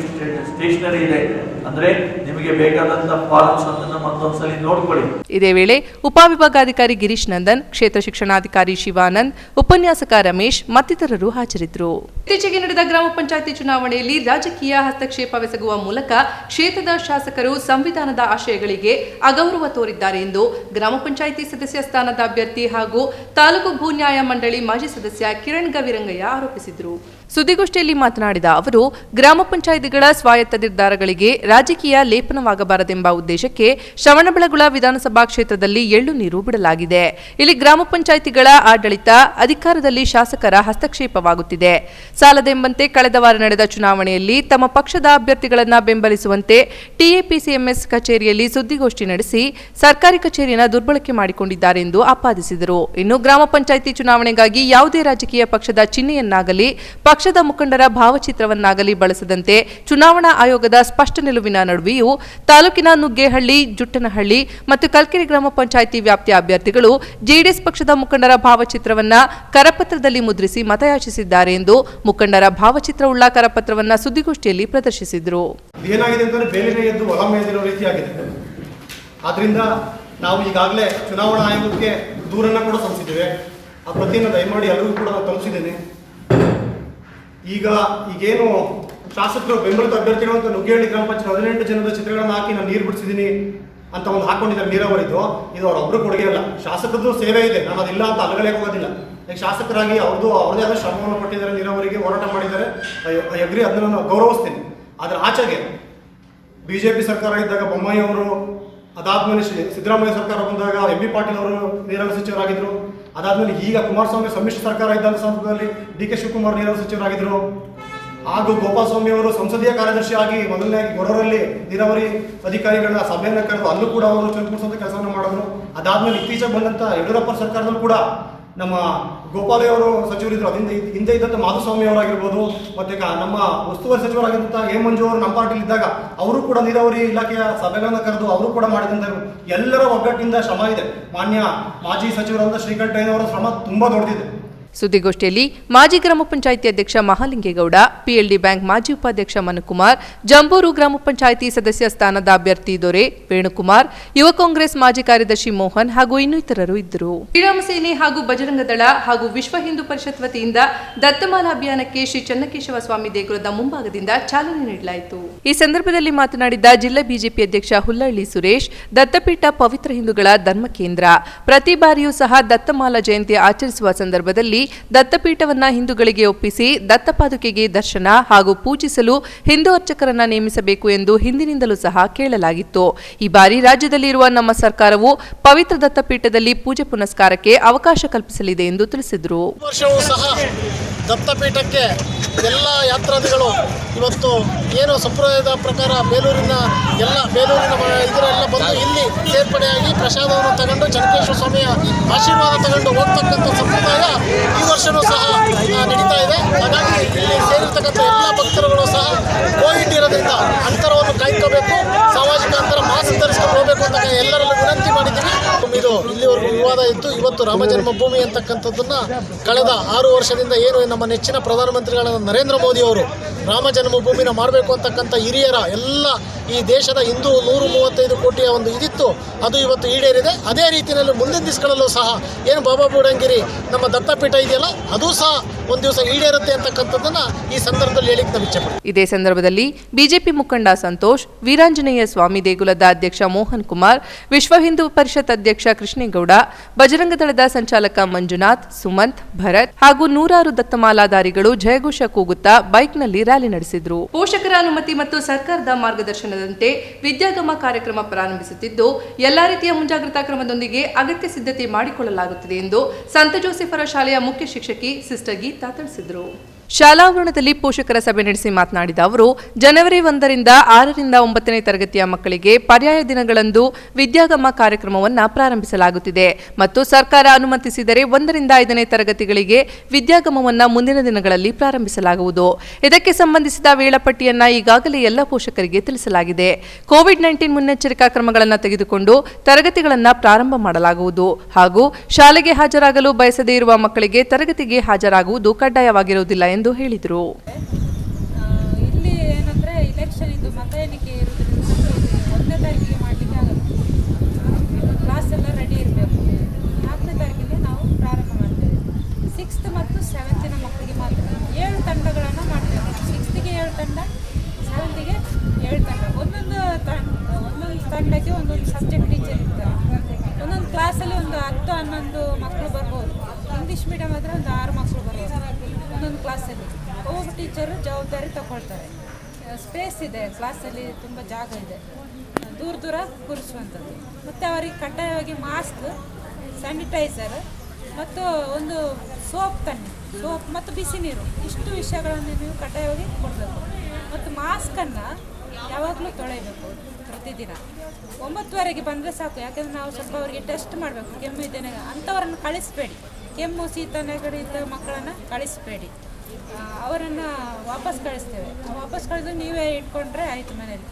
ಸ್ಟೇಷನರಿ ಇದೆ ಅಂದ್ರೆ ನಿಮಗೆ ಬೇಕಾದಂತ ಫಾರ್ಮ್ಸ್ ಅನ್ನು ಮತ್ತೊಂದ್ಸಲಿ ನೋಡ್ಕೊಳ್ಳಿ. ಇದೇ ವೇಳೆ ಉಪವಿಭಾಗಾಧಿಕಾರಿ ಗಿರೀಶ್ ನಂದನ್, ಕ್ಷೇತ್ರ ಶಿಕ್ಷಣಾಧಿಕಾರಿ ಶಿವಾನಂದ್, ಉಪನ್ಯಾಸಕ ರಮೇಶ್ ಮತ್ತಿತರರು ಹಾಜರಿದ್ದರು. ಇತ್ತೀಚೆಗೆ ನಡೆದ ಗ್ರಾಮ ಪಂಚಾಯಿತಿ ಚುನಾವಣೆಯಲ್ಲಿ ರಾಜಕೀಯ ಹಸ್ತಕ್ಷೇಪವೆಸಗುವ ಮೂಲಕ ಕ್ಷೇತ್ರದ ಶಾಸಕರು ಸಂವಿಧಾನದ ಆಶಯಗಳಿಗೆ ಅಗೌರವ ತೋರಿದ್ದಾರೆ ಎಂದು ಗ್ರಾಮ ಪಂಚಾಯಿತಿ ಸದಸ್ಯ ಸ್ಥಾನದ ಅಭ್ಯರ್ಥಿ ಹಾಗೂ ತಾಲೂಕು ಭೂ ನ್ಯಾಯ ಮಂಡಳಿ ಮಾಜಿ ಸದಸ್ಯ ಕಿರಣ್ ಗವಿರಂಗಯ್ಯ ಆರೋಪಿಸಿದರು. ಸುದ್ದಿಗೋಷ್ಠಿಯಲ್ಲಿ ಮಾತನಾಡಿದ ಅವರು, ಗ್ರಾಮ ಪಂಚಾಯಿತಿಗಳ ಸ್ವಾಯತ್ತ ನಿರ್ಧಾರಗಳಿಗೆ ರಾಜಕೀಯ ಲೇಪನವಾಗಬಾರದೆಂಬ ಉದ್ದೇಶಕ್ಕೆ ಶ್ರವಣಬೆಳಗೊಳ ವಿಧಾನಸಭಾ ಕ್ಷೇತ್ರದಲ್ಲಿ ಎಳ್ಳು ನೀರು ಬಿಡಲಾಗಿದೆ. ಇಲ್ಲಿ ಗ್ರಾಮ ಪಂಚಾಯಿತಿಗಳ ಆಡಳಿತ ಅಧಿಕಾರದಲ್ಲಿ ಶಾಸಕರ ಹಸ್ತಕ್ಷೇಪವಾಗುತ್ತಿದೆ. ಸಾಲದೆಂಬಂತೆ ಕಳೆದ ವಾರ ನಡೆದ ಚುನಾವಣೆಯಲ್ಲಿ ತಮ್ಮ ಪಕ್ಷದ ಅಭ್ಯರ್ಥಿಗಳನ್ನು ಬೆಂಬಲಿಸುವಂತೆ ಟಿಎಪಿಸಿಎಂಎಸ್ ಕಚೇರಿಯಲ್ಲಿ ಸುದ್ದಿಗೋಷ್ಠಿ ನಡೆಸಿ ಸರ್ಕಾರಿ ಕಚೇರಿಯನ್ನು ದುರ್ಬಳಕೆ ಮಾಡಿಕೊಂಡಿದ್ದಾರೆ ಎಂದು ಆಪಾದಿಸಿದರು. ಇನ್ನು ಗ್ರಾಮ ಪಂಚಾಯಿತಿ ಚುನಾವಣೆಗಾಗಿ ಯಾವುದೇ ರಾಜಕೀಯ ಪಕ್ಷದ ಚಿಹ್ನೆಯನ್ನಾಗಲಿ ಪಕ್ಷದ ಮುಖಂಡರ ಭಾವಚಿತ್ರವನ್ನಾಗಲಿ ಬಳಸದಂತೆ ಚುನಾವಣಾ ಆಯೋಗದ ಸ್ಪಷ್ಟ ನಿಲುವಿನ ನಡುವೆಯೂ ತಾಲೂಕಿನ ನುಗ್ಗೇಹಳ್ಳಿ, ಜುಟ್ಟನಹಳ್ಳಿ ಮತ್ತು ಕಲ್ಕೆರೆ ಗ್ರಾಮ ಪಂಚಾಯಿತಿ ವ್ಯಾಪ್ತಿಯ ಅಭ್ಯರ್ಥಿಗಳು ಜೆಡಿಎಸ್ ಪಕ್ಷದ ಮುಖಂಡರ ಭಾವಚಿತ್ರವನ್ನ ಕರಪತ್ರದಲ್ಲಿ ಮುದ್ರಿಸಿ ಮತಯಾಚಿಸಿದ್ದಾರೆ ಎಂದು ಮುಖಂಡರ ಭಾವಚಿತ್ರವುಳ್ಳ ಕರಪತ್ರವನ್ನ ಸುದ್ದಿಗೋಷ್ಠಿಯಲ್ಲಿ ಪ್ರದರ್ಶಿಸಿದರು. ಏನಾಗಿದೆ ಅಂತಂದ್ರೆ ಬೇಲಿನೇ ಎದ್ದು ಹೊಲ ಮೇದಿರೋ ರೀತಿಯಾಗಿದೆ. ಆದ್ರಿಂದ ನಾವು ಈಗಾಗಲೇ ಚುನಾವಣಾ ಆಯೋಗಕ್ಕೆ ದೂರನ್ನ ಕೂಡ ಸಲ್ಲಿಸಿದ್ದೇವೆ. ಆ ಪ್ರತಿಯನ್ನು ದಯಮಾಡಿ ಎಲ್ಲರಿಗೂ ಕೂಡ ನಾವು ತಲುಪಿಸಿದ್ದೇನೆ. ಈಗೇನು ಶಾಸಕರು ಬೆಂಬಲಿತ ಅಭ್ಯರ್ಥಿಗಳು ಅಂತ ನುಗ್ಗೇಹಳ್ಳಿ ಗ್ರಾಮ ಪಂಚಾಯತ್ 18 ಜನದ ಚಿತ್ರಗಳನ್ನು ಹಾಕಿ ನಾನು ನೀರು ಬಿಡಿಸಿದ್ದೀನಿ ಅಂತ ಒಂದು ಹಾಕೊಂಡಿದ್ದಾರೆ ನೀರಾವರಿದು. ಇದು ಅವರೊಬ್ಬರು ಕೊಡುಗೆ ಅಲ್ಲ, ಶಾಸಕರದ್ದು ಸೇವೆ ಇದೆ. ನಾನು ಅದಿಲ್ಲ ಅಂತ ಅಲಗಲೇ ಹೋಗೋದಿಲ್ಲ. ಈಗ ಶಾಸಕರಾಗಿ ಅವ್ರದೇ ಆದ ಶ್ರಮವನ್ನು ಪಟ್ಟಿದ್ದಾರೆ, ನೀರಾವರಿಗೆ ಹೋರಾಟ ಮಾಡಿದ್ದಾರೆ. ಅಗ್ರಿ, ಅದನ್ನು ನಾನು ಗೌರವಿಸ್ತೀನಿ. ಆದರೆ ಆಚೆಗೆ ಬಿಜೆಪಿ ಸರ್ಕಾರ ಇದ್ದಾಗ ಬೊಮ್ಮಾಯಿ ಅವರು, ಅದಾದ್ಮೇಲೆ ಸಿದ್ದರಾಮಯ್ಯ ಸರ್ಕಾರ ಬಂದಾಗ ಎಂ ಬಿ ಪಾಟೀಲ್ ಅವರು ನೀರಾವರಿ ಸಚಿವರಾಗಿದ್ದರು. ಅದಾದ್ಮೇಲೆ ಈಗ ಕುಮಾರಸ್ವಾಮಿ ಸಮ್ಮಿಶ್ರ ಸರ್ಕಾರ ಇದ್ದಂಥ ಸಂದರ್ಭದಲ್ಲಿ ಡಿ.ಕೆ. ಶಿವಕುಮಾರ್ ನೀರಾವರಿ ಸಚಿವರಾಗಿದ್ದರು. ಹಾಗೂ ಗೋಪಾಲಸ್ವಾಮಿ ಅವರು ಸಂಸದೀಯ ಕಾರ್ಯದರ್ಶಿ ಆಗಿ ಮೊದಲನೇಯಾಗಿ ಗೊರವರಲ್ಲಿ ನೀರಾವರಿ ಅಧಿಕಾರಿಗಳನ್ನ ಸಭೆಯನ್ನು ಕರೆದು ಅಲ್ಲೂ ಕೂಡ ಅವರು ಚುರುಕುಗೊಳಿಸುವಂಥ ಕೆಲಸವನ್ನು ಮಾಡಿದ್ರು. ಅದಾದ್ಮೇಲೆ ಇತ್ತೀಚೆಗೆ ಬಂದಂಥ ಯಡಿಯೂರಪ್ಪ ಸರ್ಕಾರದಲ್ಲೂ ಕೂಡ ನಮ್ಮ ಗೋಪಾಲಯ್ಯ ಅವರು ಸಚಿವರಿದ್ದರು. ಅದರಿಂದ ಹಿಂದೆ ಇದ್ದಂಥ ಮಾಧುಸ್ವಾಮಿ ಅವರಾಗಿರ್ಬೋದು, ಮತ್ತೆ ನಮ್ಮ ಉಸ್ತುವಾರಿ ಸಚಿವರಾಗಿದ್ದಂಥ ಎ ಮಂಜು ಅವರು ನಮ್ಮ ಪಾರ್ಟಿಲಿ ಇದ್ದಾಗ ಅವರು ಕೂಡ ನೀರಾವರಿ ಇಲಾಖೆಯ ಸಭೆಗಳನ್ನು ಕರೆದು ಅವರು ಕೂಡ ಮಾಡಿದಂಥರು. ಎಲ್ಲರ ಒಗ್ಗಟ್ಟಿನಿಂದ ಶ್ರಮ ಇದೆ. ಮಾನ್ಯ ಮಾಜಿ ಸಚಿವರಾದ ಶ್ರೀಕಂಠಯ್ಯನವರ ಶ್ರಮ ತುಂಬಾ ದೊಡ್ಡದಿದೆ. ಸುದ್ದಿಗೋಷ್ಠಿಯಲ್ಲಿ ಮಾಜಿ ಗ್ರಾಮ ಪಂಚಾಯಿತಿ ಅಧ್ಯಕ್ಷ ಮಹಾಲಿಂಗೇಗೌಡ, ಪಿಎಲ್ಡಿ ಬ್ಯಾಂಕ್ ಮಾಜಿ ಉಪಾಧ್ಯಕ್ಷ ಮನುಕುಮಾರ್, ಜಂಬೂರು ಗ್ರಾಮ ಪಂಚಾಯಿತಿ ಸದಸ್ಯ ಸ್ಥಾನದ ಅಭ್ಯರ್ಥಿ ದೊರೆ ವೇಣುಕುಮಾರ್, ಯುವ ಕಾಂಗ್ರೆಸ್ ಮಾಜಿ ಕಾರ್ಯದರ್ಶಿ ಮೋಹನ್ ಹಾಗೂ ಇನ್ನಿತರರು ಇದ್ದರು. ಶ್ರೀರಾಮ ಸೇನೆ ಹಾಗೂ ಬಜರಂಗ ದಳ ಹಾಗೂ ವಿಶ್ವ ಹಿಂದೂ ಪರಿಷತ್ ವತಿಯಿಂದ ದತ್ತಮಾಲಾ ಅಭಿಯಾನಕ್ಕೆ ಶ್ರೀ ಚನ್ನಕೇಶವ ಸ್ವಾಮಿ ದೇಗುಲದ ಮುಂಭಾಗದಿಂದ ಚಾಲನೆ ನೀಡಲಾಯಿತು. ಈ ಸಂದರ್ಭದಲ್ಲಿ ಮಾತನಾಡಿದ ಜಿಲ್ಲಾ ಬಿಜೆಪಿ ಅಧ್ಯಕ್ಷ ಹುಲ್ಲಹಳ್ಳಿ ಸುರೇಶ್, ದತ್ತಪೀಠ ಪವಿತ್ರ ಹಿಂದೂಗಳ ಧರ್ಮ ಕೇಂದ್ರ. ಪ್ರತಿ ಬಾರಿಯೂ ಸಹ ದತ್ತಮಾಲಾ ಜಯಂತಿ ಆಚರಿಸುವ ಸಂದರ್ಭದಲ್ಲಿ ದತ್ತಪೀಠವನ್ನ ಹಿಂದೂಗಳಿಗೆ ಒಪ್ಪಿಸಿ ದತ್ತಪಾದುಕೆಗೆ ದರ್ಶನ ಹಾಗೂ ಪೂಜಿಸಲು ಹಿಂದೂ ಅರ್ಚಕರನ್ನ ನೇಮಿಸಬೇಕು ಎಂದು ಹಿಂದಿನಿಂದಲೂ ಸಹ ಕೇಳಲಾಗಿತ್ತು. ಈ ಬಾರಿ ರಾಜ್ಯದಲ್ಲಿರುವ ನಮ್ಮ ಸರ್ಕಾರವು ಪವಿತ್ರ ದತ್ತಪೀಠದಲ್ಲಿ ಪೂಜೆ ಪುನಸ್ಕಾರಕ್ಕೆ ಅವಕಾಶ ಕಲ್ಪಿಸಲಿದೆ ಎಂದು ತಿಳಿಸಿದರು. ದತ್ತಪೀಠಕ್ಕೆ ಎಲ್ಲ ಯಾತ್ರಾರ್ಥಿಗಳು ಇವತ್ತು ಏನು ಸಂಪ್ರದಾಯದ ಪ್ರಕಾರ ಬೇಲೂರಿನ ಇದರೆಲ್ಲ ಬಂದು ಇಲ್ಲಿ ಸೇರ್ಪಡೆಯಾಗಿ ಪ್ರಸಾದವನ್ನು ತಗೊಂಡು ಚನ್ನಕೇಶ್ವರ ಸ್ವಾಮಿಯ ಆಶೀರ್ವಾದ ತಗೊಂಡು ಹೋಗ್ತಕ್ಕಂಥ ಸಂಪ್ರದಾಯ ಈ ವರ್ಷವೂ ಸಹ ನಡೀತಾ ಇದೆ. ಹಾಗಾಗಿ ಇಲ್ಲಿ ಸೇರಿರ್ತಕ್ಕಂಥ ಎಲ್ಲ ಭಕ್ತರುಗಳು ಸಹ ಕೋವಿಡ್ ಇರೋದ್ರಿಂದ ಅಂತರವನ್ನು ಕಾಯ್ಕೋಬೇಕು, ಸಾಮಾಜಿಕ ಅಂತರ ಮಾಸ್ಕ್ ಧರಿಸ್ಕೊಂಡು ಹೋಗಬೇಕು ಅಂತ ಎಲ್ಲರಲ್ಲೂ ವಿನಂತಿ ಮಾಡಿದ್ದೀವಿ. ಇದು ಇಲ್ಲಿವರೆಗೂ ವಿವಾದ ಇತ್ತು. ಇವತ್ತು ರಾಮ ಜನ್ಮಭೂಮಿ ಅಂತಕ್ಕಂಥದ್ದನ್ನ ಕಳೆದ 6 ವರ್ಷದಿಂದ ಏನು ನಮ್ಮ ನೆಚ್ಚಿನ ಪ್ರಧಾನಮಂತ್ರಿಗಳಾದ ನರೇಂದ್ರ ಮೋದಿ ಅವರು ರಾಮ ಜನ್ಮಭೂಮಿನ ಮಾಡಬೇಕು ಅಂತಕ್ಕಂಥ ಹಿರಿಯರ ಎಲ್ಲ ಈ ದೇಶದ ಹಿಂದೂ 135 ಕೋಟಿಯ ಒಂದು ಇದಿತ್ತು, ಅದು ಇವತ್ತು ಈಡೇರಿದೆ. ಅದೇ ರೀತಿಯಲ್ಲಿ ಮುಂದಿನ ದಿವಸಗಳಲ್ಲೂ ಸಹ ಏನು ಬಾಬಾ ಬುಡಂಗಿರಿ ನಮ್ಮ ದತ್ತಪೀಠ ಇದೆಯಲ್ಲ ಅದು ಸಹ ಒಂದು ದಿವಸ ಈಡೇರುತ್ತೆ ಅಂತಕ್ಕಂಥದ್ದನ್ನ ಈ ಸಂದರ್ಭದಲ್ಲಿ ಹೇಳಿಕ್ಕೆ ನಾವು ಇಚ್ಛೆಪಡ್ತೀವಿ. ಇದೇ ಸಂದರ್ಭದಲ್ಲಿ ಬಿಜೆಪಿ ಮುಖಂಡ ಸಂತೋಷ್, ವೀರಾಂಜನೇಯ ಸ್ವಾಮಿ ದೇಗುಲದ ಅಧ್ಯಕ್ಷ ಮೋಹನ್ ಕುಮಾರ್, ವಿಶ್ವ ಹಿಂದೂ ಪರಿಷತ್ ಅಧ್ಯಕ್ಷ ಕೃಷ್ಣೇಗೌಡ, ಬಜರಂಗ ದಳದ ಸಂಚಾಲಕ ಮಂಜುನಾಥ್, ಸುಮಂತ್, ಭರತ್ ಹಾಗೂ ನೂರಾರು ದತ್ತಮಾಲಾಧಾರಿಗಳು ಜಯಘೋಷ ಕೂಗುತ್ತಾ ಬೈಕ್ನಲ್ಲಿ ರ್ಯಾಲಿ ನಡೆಸಿದರು. ಪೋಷಕರ ಅನುಮತಿ ಮತ್ತು ಸರ್ಕಾರದ ಮಾರ್ಗದರ್ಶನದಂತೆ ವಿದ್ಯಾಗಮ ಕಾರ್ಯಕ್ರಮ ಪ್ರಾರಂಭಿಸುತ್ತಿದ್ದು ಎಲ್ಲಾ ರೀತಿಯ ಮುಂಜಾಗ್ರತಾ ಕ್ರಮದೊಂದಿಗೆ ಅಗತ್ಯ ಸಿದ್ಧತೆ ಮಾಡಿಕೊಳ್ಳಲಾಗುತ್ತದೆ ಎಂದು ಸಂತ ಜೋಸೆಫರ ಶಾಲೆಯ ಮುಖ್ಯ ಶಿಕ್ಷಕಿ ಸಿಸ್ಟರ್ ಗೀತಾ ತಿಳಿಸಿದರು. ಶಾಲಾವರಣದಲ್ಲಿ ಪೋಷಕರ ಸಭೆ ನಡೆಸಿ ಮಾತನಾಡಿದ ಅವರು, ಜನವರಿ 1ರಿಂದ 6ರಿಂದ 9ನೇ ತರಗತಿಯ ಮಕ್ಕಳಿಗೆ ಪರ್ಯಾಯ ದಿನಗಳಂದು ವಿದ್ಯಾಗಮ ಕಾರ್ಯಕ್ರಮವನ್ನು ಪ್ರಾರಂಭಿಸಲಾಗುತ್ತಿದೆ ಮತ್ತು ಸರ್ಕಾರ ಅನುಮತಿಸಿದರೆ 1ರಿಂದ 5ನೇ ತರಗತಿಗಳಿಗೆ ವಿದ್ಯಾಗಮವನ್ನು ಮುಂದಿನ ದಿನಗಳಲ್ಲಿ ಪ್ರಾರಂಭಿಸಲಾಗುವುದು. ಇದಕ್ಕೆ ಸಂಬಂಧಿಸಿದ ವೇಳಾಪಟ್ಟಿಯನ್ನು ಈಗಾಗಲೇ ಎಲ್ಲ ಪೋಷಕರಿಗೆ ತಿಳಿಸಲಾಗಿದೆ. ಕೋವಿಡ್-19 ಮುನ್ನೆಚ್ಚರಿಕಾ ಕ್ರಮಗಳನ್ನು ತೆಗೆದುಕೊಂಡು ತರಗತಿಗಳನ್ನು ಪ್ರಾರಂಭ ಮಾಡಲಾಗುವುದು ಹಾಗೂ ಶಾಲೆಗೆ ಹಾಜರಾಗಲು ಬಯಸದೇ ಇರುವ ಮಕ್ಕಳಿಗೆ ತರಗತಿಗೆ ಹಾಜರಾಗುವುದು ಕಡ್ಡಾಯವಾಗಿರುವುದಿಲ್ಲ ಎಂದು ಎಂದು ಹೇಳಿದರು. ಇಲ್ಲಿ ಏನಂದರೆ ಇಲೆಕ್ಷನ್ ಇದು ಮತ ಎಣಿಕೆ ಇರೋದ್ರಿಂದ 1ನೇ ತಾರೀಕಿಗೆ ಮಾಡಲಿಕ್ಕೆ ಆಗುತ್ತೆ. ಕ್ಲಾಸ್ ಎಲ್ಲ ರೆಡಿ ಇರಬೇಕು. 4ನೇ ತಾರೀಕಿಗೆ ನಾವು ಪ್ರಾರಂಭ ಮಾಡ್ತೇವೆ. 6th ಮತ್ತು 7th ಮಕ್ಕಳಿಗೆ ಮಾತ್ರ 7 ತಂಡಗಳನ್ನು ಮಾಡ್ತೇವೆ. 6th 7 ತಂಡ, 7th 7 ತಂಡ. ಒಂದೊಂದು ತಂಡಕ್ಕೆ ಒಂದೊಂದು ಸಬ್ಜೆಕ್ಟ್ ಟೀಚರ್ ಇರ್ತಾರೆ. ಒಂದೊಂದು ಕ್ಲಾಸಲ್ಲಿ ಒಂದು 10-11 ಮಕ್ಕಳು ಬರ್ಬೋದು. ಇಂಗ್ಲೀಷ್ ಮೀಡಿಯಮ್ ಆದರೆ ಒಂದು 6 ಮಕ್ಕಳು ಬರ್ಬೋದು ಒಂದೊಂದು ಕ್ಲಾಸಲ್ಲಿ. ಒಬ್ಬೊಬ್ಬ ಟೀಚರು ಜವಾಬ್ದಾರಿ ತಗೊಳ್ತಾರೆ. ಸ್ಪೇಸ್ ಇದೆ ಕ್ಲಾಸಲ್ಲಿ, ತುಂಬ ಜಾಗ ಇದೆ, ದೂರ ಕೂರಿಸುವಂಥದ್ದು. ಮತ್ತು ಅವರಿಗೆ ಕಡ್ಡಾಯವಾಗಿ ಮಾಸ್ಕ್, ಸ್ಯಾನಿಟೈಸರ್ ಮತ್ತು ಒಂದು ಸೋಪ್ ಮತ್ತು ಬಿಸಿ ನೀರು, ಇಷ್ಟು ವಿಷಯಗಳನ್ನು ನೀವು ಕಡ್ಡಾಯವಾಗಿ ಕೊಡಬೇಕು. ಮತ್ತು ಮಾಸ್ಕನ್ನು ಯಾವಾಗಲೂ ತೊಳೆಯಬೇಕು ಪ್ರತಿದಿನ. 9:30ಗೆ ಬಂದರೆ ಸಾಕು. ಯಾಕಂದರೆ ನಾವು ಸ್ವಲ್ಪ ಅವರಿಗೆ ಟೆಸ್ಟ್ ಮಾಡಬೇಕು. ಕೆಮ್ಮು ಇದ್ದೇನೆ ಅಂಥವರನ್ನು ಕಳಿಸಬೇಡಿ. ಕೆಮ್ಮು, ಶೀತ, ನೆಗಡಿ ಇದ್ದ ಮಕ್ಕಳನ್ನು ಕಳಿಸಬೇಡಿ. ಅವರನ್ನು ವಾಪಸ್ ಕಳಿಸ್ತೇವೆ. ವಾಪಸ್ ಕಳಿದು ನೀವೇ ಇಟ್ಕೊಂಡ್ರೆ ಆಯಿತು ಮನೆಯಲ್ಲಿ.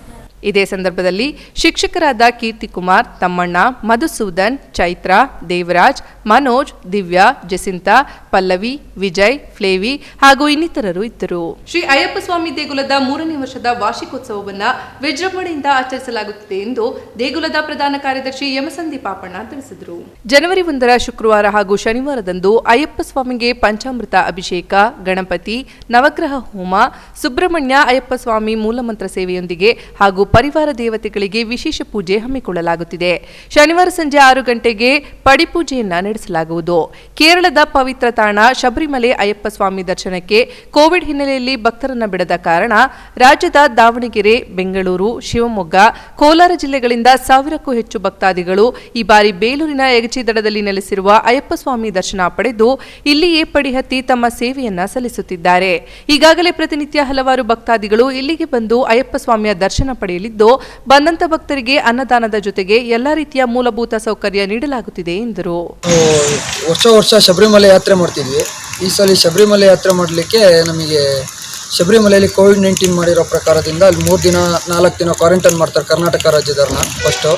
ಇದೇ ಸಂದರ್ಭದಲ್ಲಿ ಶಿಕ್ಷಕರಾದ ಕೀರ್ತಿಕುಮಾರ್, ತಮ್ಮಣ್ಣ, ಮಧುಸೂದನ್, ಚೈತ್ರ, ದೇವರಾಜ್, ಮನೋಜ್, ದಿವ್ಯಾ, ಜಸಿಂತಾ, ಪಲ್ಲವಿ, ವಿಜಯ್, ಫ್ಲೇವಿ ಹಾಗೂ ಇನ್ನಿತರರು ಇದ್ದರು. ಶ್ರೀ ಅಯ್ಯಪ್ಪ ಸ್ವಾಮಿ ದೇಗುಲದ 3ನೇ ವರ್ಷದ ವಾರ್ಷಿಕೋತ್ಸವವನ್ನು ವಿಜೃಂಭಣೆಯಿಂದ ಆಚರಿಸಲಾಗುತ್ತಿದೆ ಎಂದು ದೇಗುಲದ ಪ್ರಧಾನ ಕಾರ್ಯದರ್ಶಿ ಯಮಸಂದಿ ಪಾಪಣ್ಣ ತಿಳಿಸಿದರು. ಜನವರಿ 1ರ ಶುಕ್ರವಾರ ಹಾಗೂ ಶನಿವಾರದಂದು ಅಯ್ಯಪ್ಪ ಸ್ವಾಮಿಗೆ ಪಂಚಾಮೃತ ಅಭಿಷೇಕ, ಗಣಪತಿ, ನವಗ್ರಹ ಹೋಮ, ಸುಬ್ರಹ್ಮಣ್ಯ ಅಯ್ಯಪ್ಪ ಸ್ವಾಮಿ ಮೂಲಮಂತ್ರ ಸೇವೆಯೊಂದಿಗೆ ಹಾಗೂ ಪರಿವಾರ ದೇವತೆಗಳಿಗೆ ವಿಶೇಷ ಪೂಜೆ ಹಮ್ಮಿಕೊಳ್ಳಲಾಗುತ್ತಿದೆ. ಶನಿವಾರ ಸಂಜೆ 6 ಗಂಟೆಗೆ ಪಡಿಪೂಜೆಯನ್ನ ನಡೆಸಲಾಗುವುದು. ಕೇರಳದ ಪವಿತ್ರ ತಾಣ ಶಬರಿಮಲೆ ಅಯ್ಯಪ್ಪ ಸ್ವಾಮಿ ದರ್ಶನಕ್ಕೆ ಕೋವಿಡ್ ಹಿನ್ನೆಲೆಯಲ್ಲಿ ಭಕ್ತರನ್ನ ಬಿಡದ ಕಾರಣ ರಾಜ್ಯದ ದಾವಣಗೆರೆ, ಬೆಂಗಳೂರು, ಶಿವಮೊಗ್ಗ, ಕೋಲಾರ ಜಿಲ್ಲೆಗಳಿಂದ 1000ಕ್ಕೂ ಹೆಚ್ಚು ಭಕ್ತಾದಿಗಳು ಈ ಬಾರಿ ಬೇಲೂರಿನ ಯಗಚಿ ದಡದಲ್ಲಿ ನೆಲೆಸಿರುವ ಅಯ್ಯಪ್ಪ ಸ್ವಾಮಿ ದರ್ಶನ ಪಡೆದು ಇಲ್ಲಿಯೇ ಪಡಿಹತ್ತಿ ತಮ್ಮ ಸೇವೆಯನ್ನ ಸಲ್ಲಿಸುತ್ತಿದ್ದಾರೆ. ಈಗಾಗಲೇ ಪ್ರತಿನಿತ್ಯ ಹಲವಾರು ಭಕ್ತಾದಿಗಳು ಇಲ್ಲಿಗೆ ಬಂದು ಅಯ್ಯಪ್ಪ ಸ್ವಾಮಿಯ ದರ್ಶನ ಪಡೆಯಲಿದ್ದು, ಬಂದಂತ ಭಕ್ತರಿಗೆ ಅನ್ನದಾನದ ಜೊತೆಗೆ ಎಲ್ಲಾ ರೀತಿಯ ಮೂಲಭೂತ ಸೌಕರ್ಯ ನೀಡಲಾಗುತ್ತಿದೆ ಎಂದರು. ವರ್ಷ ಶಬರಿಮಲೆ ಯಾತ್ರೆ ಮಾಡ್ತಿದ್ವಿ. ಈ ಸಲ ಶಬರಿಮಲೆ ಯಾತ್ರೆ ಮಾಡಲಿಕ್ಕೆ ನಮಗೆ ಶಬರಿಮಲೆಯಲ್ಲಿ ಕೋವಿಡ್-19 ಮಾಡಿರೋ ಪ್ರಕಾರದಿಂದ ಅಲ್ಲಿ 3 ದಿನ 4 ದಿನ ಕ್ವಾರಂಟೈನ್ ಮಾಡ್ತಾರೆ ಕರ್ನಾಟಕ ರಾಜ್ಯದವ್ರನ್ನ ಫಸ್ಟು.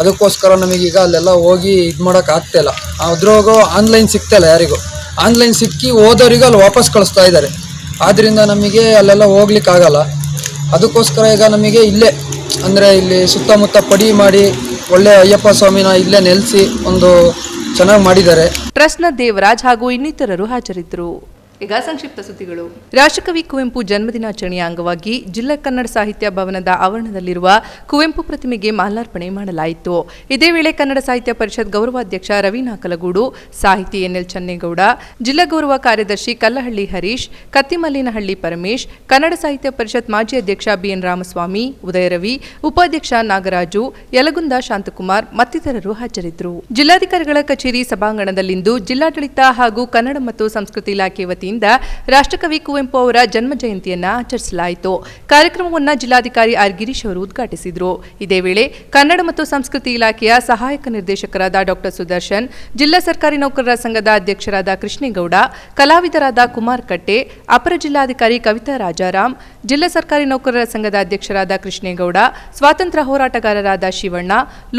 ಅದಕ್ಕೋಸ್ಕರ ನಮಗೀಗ ಅಲ್ಲೆಲ್ಲ ಹೋಗಿ ಇದು ಮಾಡೋಕೆ ಆಗ್ತಾಯಿಲ್ಲ. ಅದ್ರಾಗೂ ಆನ್ಲೈನ್ ಸಿಗ್ತಾಯಿಲ್ಲ ಯಾರಿಗೂ. ಆನ್ಲೈನ್ ಸಿಕ್ಕಿ ಹೋದವರಿಗೆ ಅಲ್ಲಿ ವಾಪಸ್ ಕಳಿಸ್ತಾ ಇದ್ದಾರೆ. ಆದ್ದರಿಂದ ನಮಗೆ ಅಲ್ಲೆಲ್ಲ ಹೋಗ್ಲಿಕ್ಕಾಗಲ್ಲ. ಅದಕ್ಕೋಸ್ಕರ ಈಗ ನಮಗೆ ಇಲ್ಲೇ ಅಂದರೆ ಇಲ್ಲಿ ಸುತ್ತಮುತ್ತ ಪಡಿ ಮಾಡಿ ಒಳ್ಳೆ ಅಯ್ಯಪ್ಪ ಸ್ವಾಮಿನ ಇಲ್ಲೇ ನೆಲೆಸಿ ಒಂದು ಚೆನ್ನಾಗಿ ಮಾಡಿದ್ದಾರೆ. ಟ್ರಸ್ಟ್ನ ದೇವರಾಜ್ ಹಾಗೂ ಇನ್ನಿತರರು ಹಾಜರಿದ್ದರು. ಈಗ ಸಂಕ್ಷಿಪ್ತ ಸುದ್ದಿಗಳು. ರಾಷ್ಟ್ರಕವಿ ಕುವೆಂಪು ಜನ್ಮದಿನಾಚರಣೆಯ ಅಂಗವಾಗಿ ಜಿಲ್ಲಾ ಕನ್ನಡ ಸಾಹಿತ್ಯ ಭವನದ ಆವರಣದಲ್ಲಿರುವ ಕುವೆಂಪು ಪ್ರತಿಮೆಗೆ ಮಾಲಾರ್ಪಣೆ ಮಾಡಲಾಯಿತು. ಇದೇ ವೇಳೆ ಕನ್ನಡ ಸಾಹಿತ್ಯ ಪರಿಷತ್ ಗೌರವಾಧ್ಯಕ್ಷ ರವಿ ನಾಕಲಗೂಡು, ಸಾಹಿತಿ ಎನ್ಎಲ್ ಚನ್ನೇಗೌಡ, ಜಿಲ್ಲಾ ಗೌರವ ಕಾರ್ಯದರ್ಶಿ ಕಲ್ಲಹಳ್ಳಿ ಹರೀಶ್, ಕತ್ತಿಮಲ್ಲಿನಹಳ್ಳಿ ಪರಮೇಶ್, ಕನ್ನಡ ಸಾಹಿತ್ಯ ಪರಿಷತ್ ಮಾಜಿ ಅಧ್ಯಕ್ಷ ಬಿಎನ್ ರಾಮಸ್ವಾಮಿ, ಉದಯರವಿ, ಉಪಾಧ್ಯಕ್ಷ ನಾಗರಾಜು, ಯಲಗುಂದ ಶಾಂತಕುಮಾರ್ ಮತ್ತಿತರರು ಹಾಜರಿದ್ದರು. ಜಿಲ್ಲಾಧಿಕಾರಿಗಳ ಕಚೇರಿ ಸಭಾಂಗಣದಲ್ಲಿಂದು ಜಿಲ್ಲಾಡಳಿತ ಹಾಗೂ ಕನ್ನಡ ಮತ್ತು ಸಂಸ್ಕೃತಿ ಇಲಾಖೆ ವತಿಯಿಂದ ರಾಷ್ಟ್ರಕವಿ ಕುವೆಂಪು ಅವರ ಜನ್ಮ ಜಯಂತಿಯನ್ನ ಆಚರಿಸಲಾಯಿತು. ಕಾರ್ಯಕ್ರಮವನ್ನು ಜಿಲ್ಲಾಧಿಕಾರಿ ಆರ್ ಗಿರೀಶ್ ಅವರು ಉದ್ಘಾಟಿಸಿದರು. ಇದೇ ವೇಳೆ ಕನ್ನಡ ಮತ್ತು ಸಂಸ್ಕೃತಿ ಇಲಾಖೆಯ ಸಹಾಯಕ ನಿರ್ದೇಶಕರಾದ ಡಾಕ್ಟರ್ ಸುದರ್ಶನ್, ಜಿಲ್ಲಾ ಸರ್ಕಾರಿ ನೌಕರರ ಸಂಘದ ಅಧ್ಯಕ್ಷರಾದ ಕೃಷ್ಣೇಗೌಡ, ಕಲಾವಿದರಾದ ಕುಮಾರ್ ಕಟ್ಟೆ, ಅಪರ ಜಿಲ್ಲಾಧಿಕಾರಿ ಕವಿತಾ ರಾಜಾರಾಮ್, ಜಿಲ್ಲಾ ಸರ್ಕಾರಿ ನೌಕರರ ಸಂಘದ ಅಧ್ಯಕ್ಷರಾದ ಕೃಷ್ಣೇಗೌಡ, ಸ್ವಾತಂತ್ರ್ಯ ಹೋರಾಟಗಾರರಾದ ಶಿವಣ್ಣ,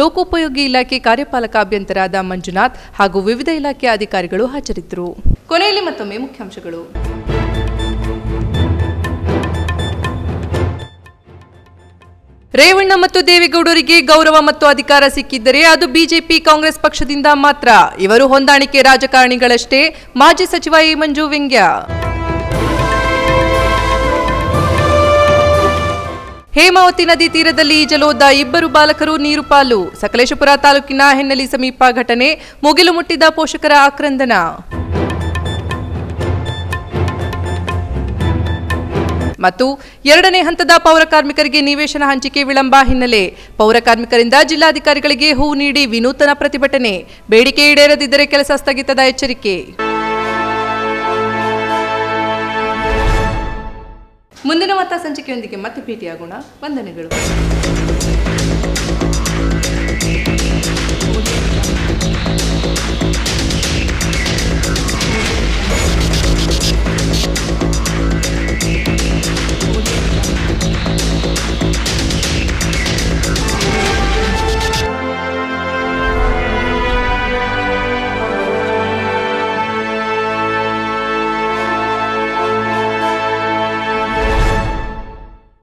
ಲೋಕೋಪಯೋಗಿ ಇಲಾಖೆ ಕಾರ್ಯಪಾಲಕ ಅಭಿಯಂತರಾದ ಮಂಜುನಾಥ್ ಹಾಗೂ ವಿವಿಧ ಇಲಾಖೆಯ ಅಧಿಕಾರಿಗಳು ಹಾಜರಿದ್ದರು. ಕೊನೆಯಲ್ಲಿ ಮತ್ತೊಮ್ಮೆ ಮುಖ್ಯಾಂಶಗಳು. ರೇವಣ್ಣ ಮತ್ತು ದೇವೇಗೌಡರಿಗೆ ಗೌರವ ಮತ್ತು ಅಧಿಕಾರ ಸಿಕ್ಕಿದ್ದರೆ ಅದು ಬಿಜೆಪಿ ಕಾಂಗ್ರೆಸ್ ಪಕ್ಷದಿಂದ ಮಾತ್ರ. ಇವರು ಹೊಂದಾಣಿಕೆ ರಾಜಕಾರಣಿಗಳಷ್ಟೇ. ಮಾಜಿ ಸಚಿವ ಎ ಮಂಜು ವ್ಯಂಗ್ಯ. ಹೇಮಾವತಿ ನದಿ ತೀರದಲ್ಲಿ ಈಜಲೋದ 2 ಬಾಲಕರು ನೀರು ಪಾಲು. ಸಕಲೇಶಪುರ ತಾಲೂಕಿನ ಹೆನ್ನಲಿ ಸಮೀಪ ಘಟನೆ. ಮುಗಿಲು ಮುಟ್ಟಿದ ಪೋಷಕರ ಆಕ್ರಂದನ. ಮತ್ತು 2ನೇ ಹಂತದ ಪೌರ ಕಾರ್ಮಿಕರಿಗೆ ನಿವೇಶನ ಹಂಚಿಕೆ ವಿಳಂಬ ಹಿನ್ನೆಲೆ ಪೌರ ಕಾರ್ಮಿಕರಿಂದ ಜಿಲ್ಲಾಧಿಕಾರಿಗಳಿಗೆ ಹೂ ನೀಡಿ ವಿನೂತನ ಪ್ರತಿಭಟನೆ. ಬೇಡಿಕೆ ಈಡೇರದಿದ್ದರೆ ಕೆಲಸ ಸ್ಥಗಿತದ ಎಚ್ಚರಿಕೆ. ಮುಂದಿನ ವಾರ್ತಾ ಸಂಚಿಕೆಯೊಂದಿಗೆ ಮತ್ತೆ ಭೇಟಿಯಾಗೋಣ. ವಂದನೆಗಳು.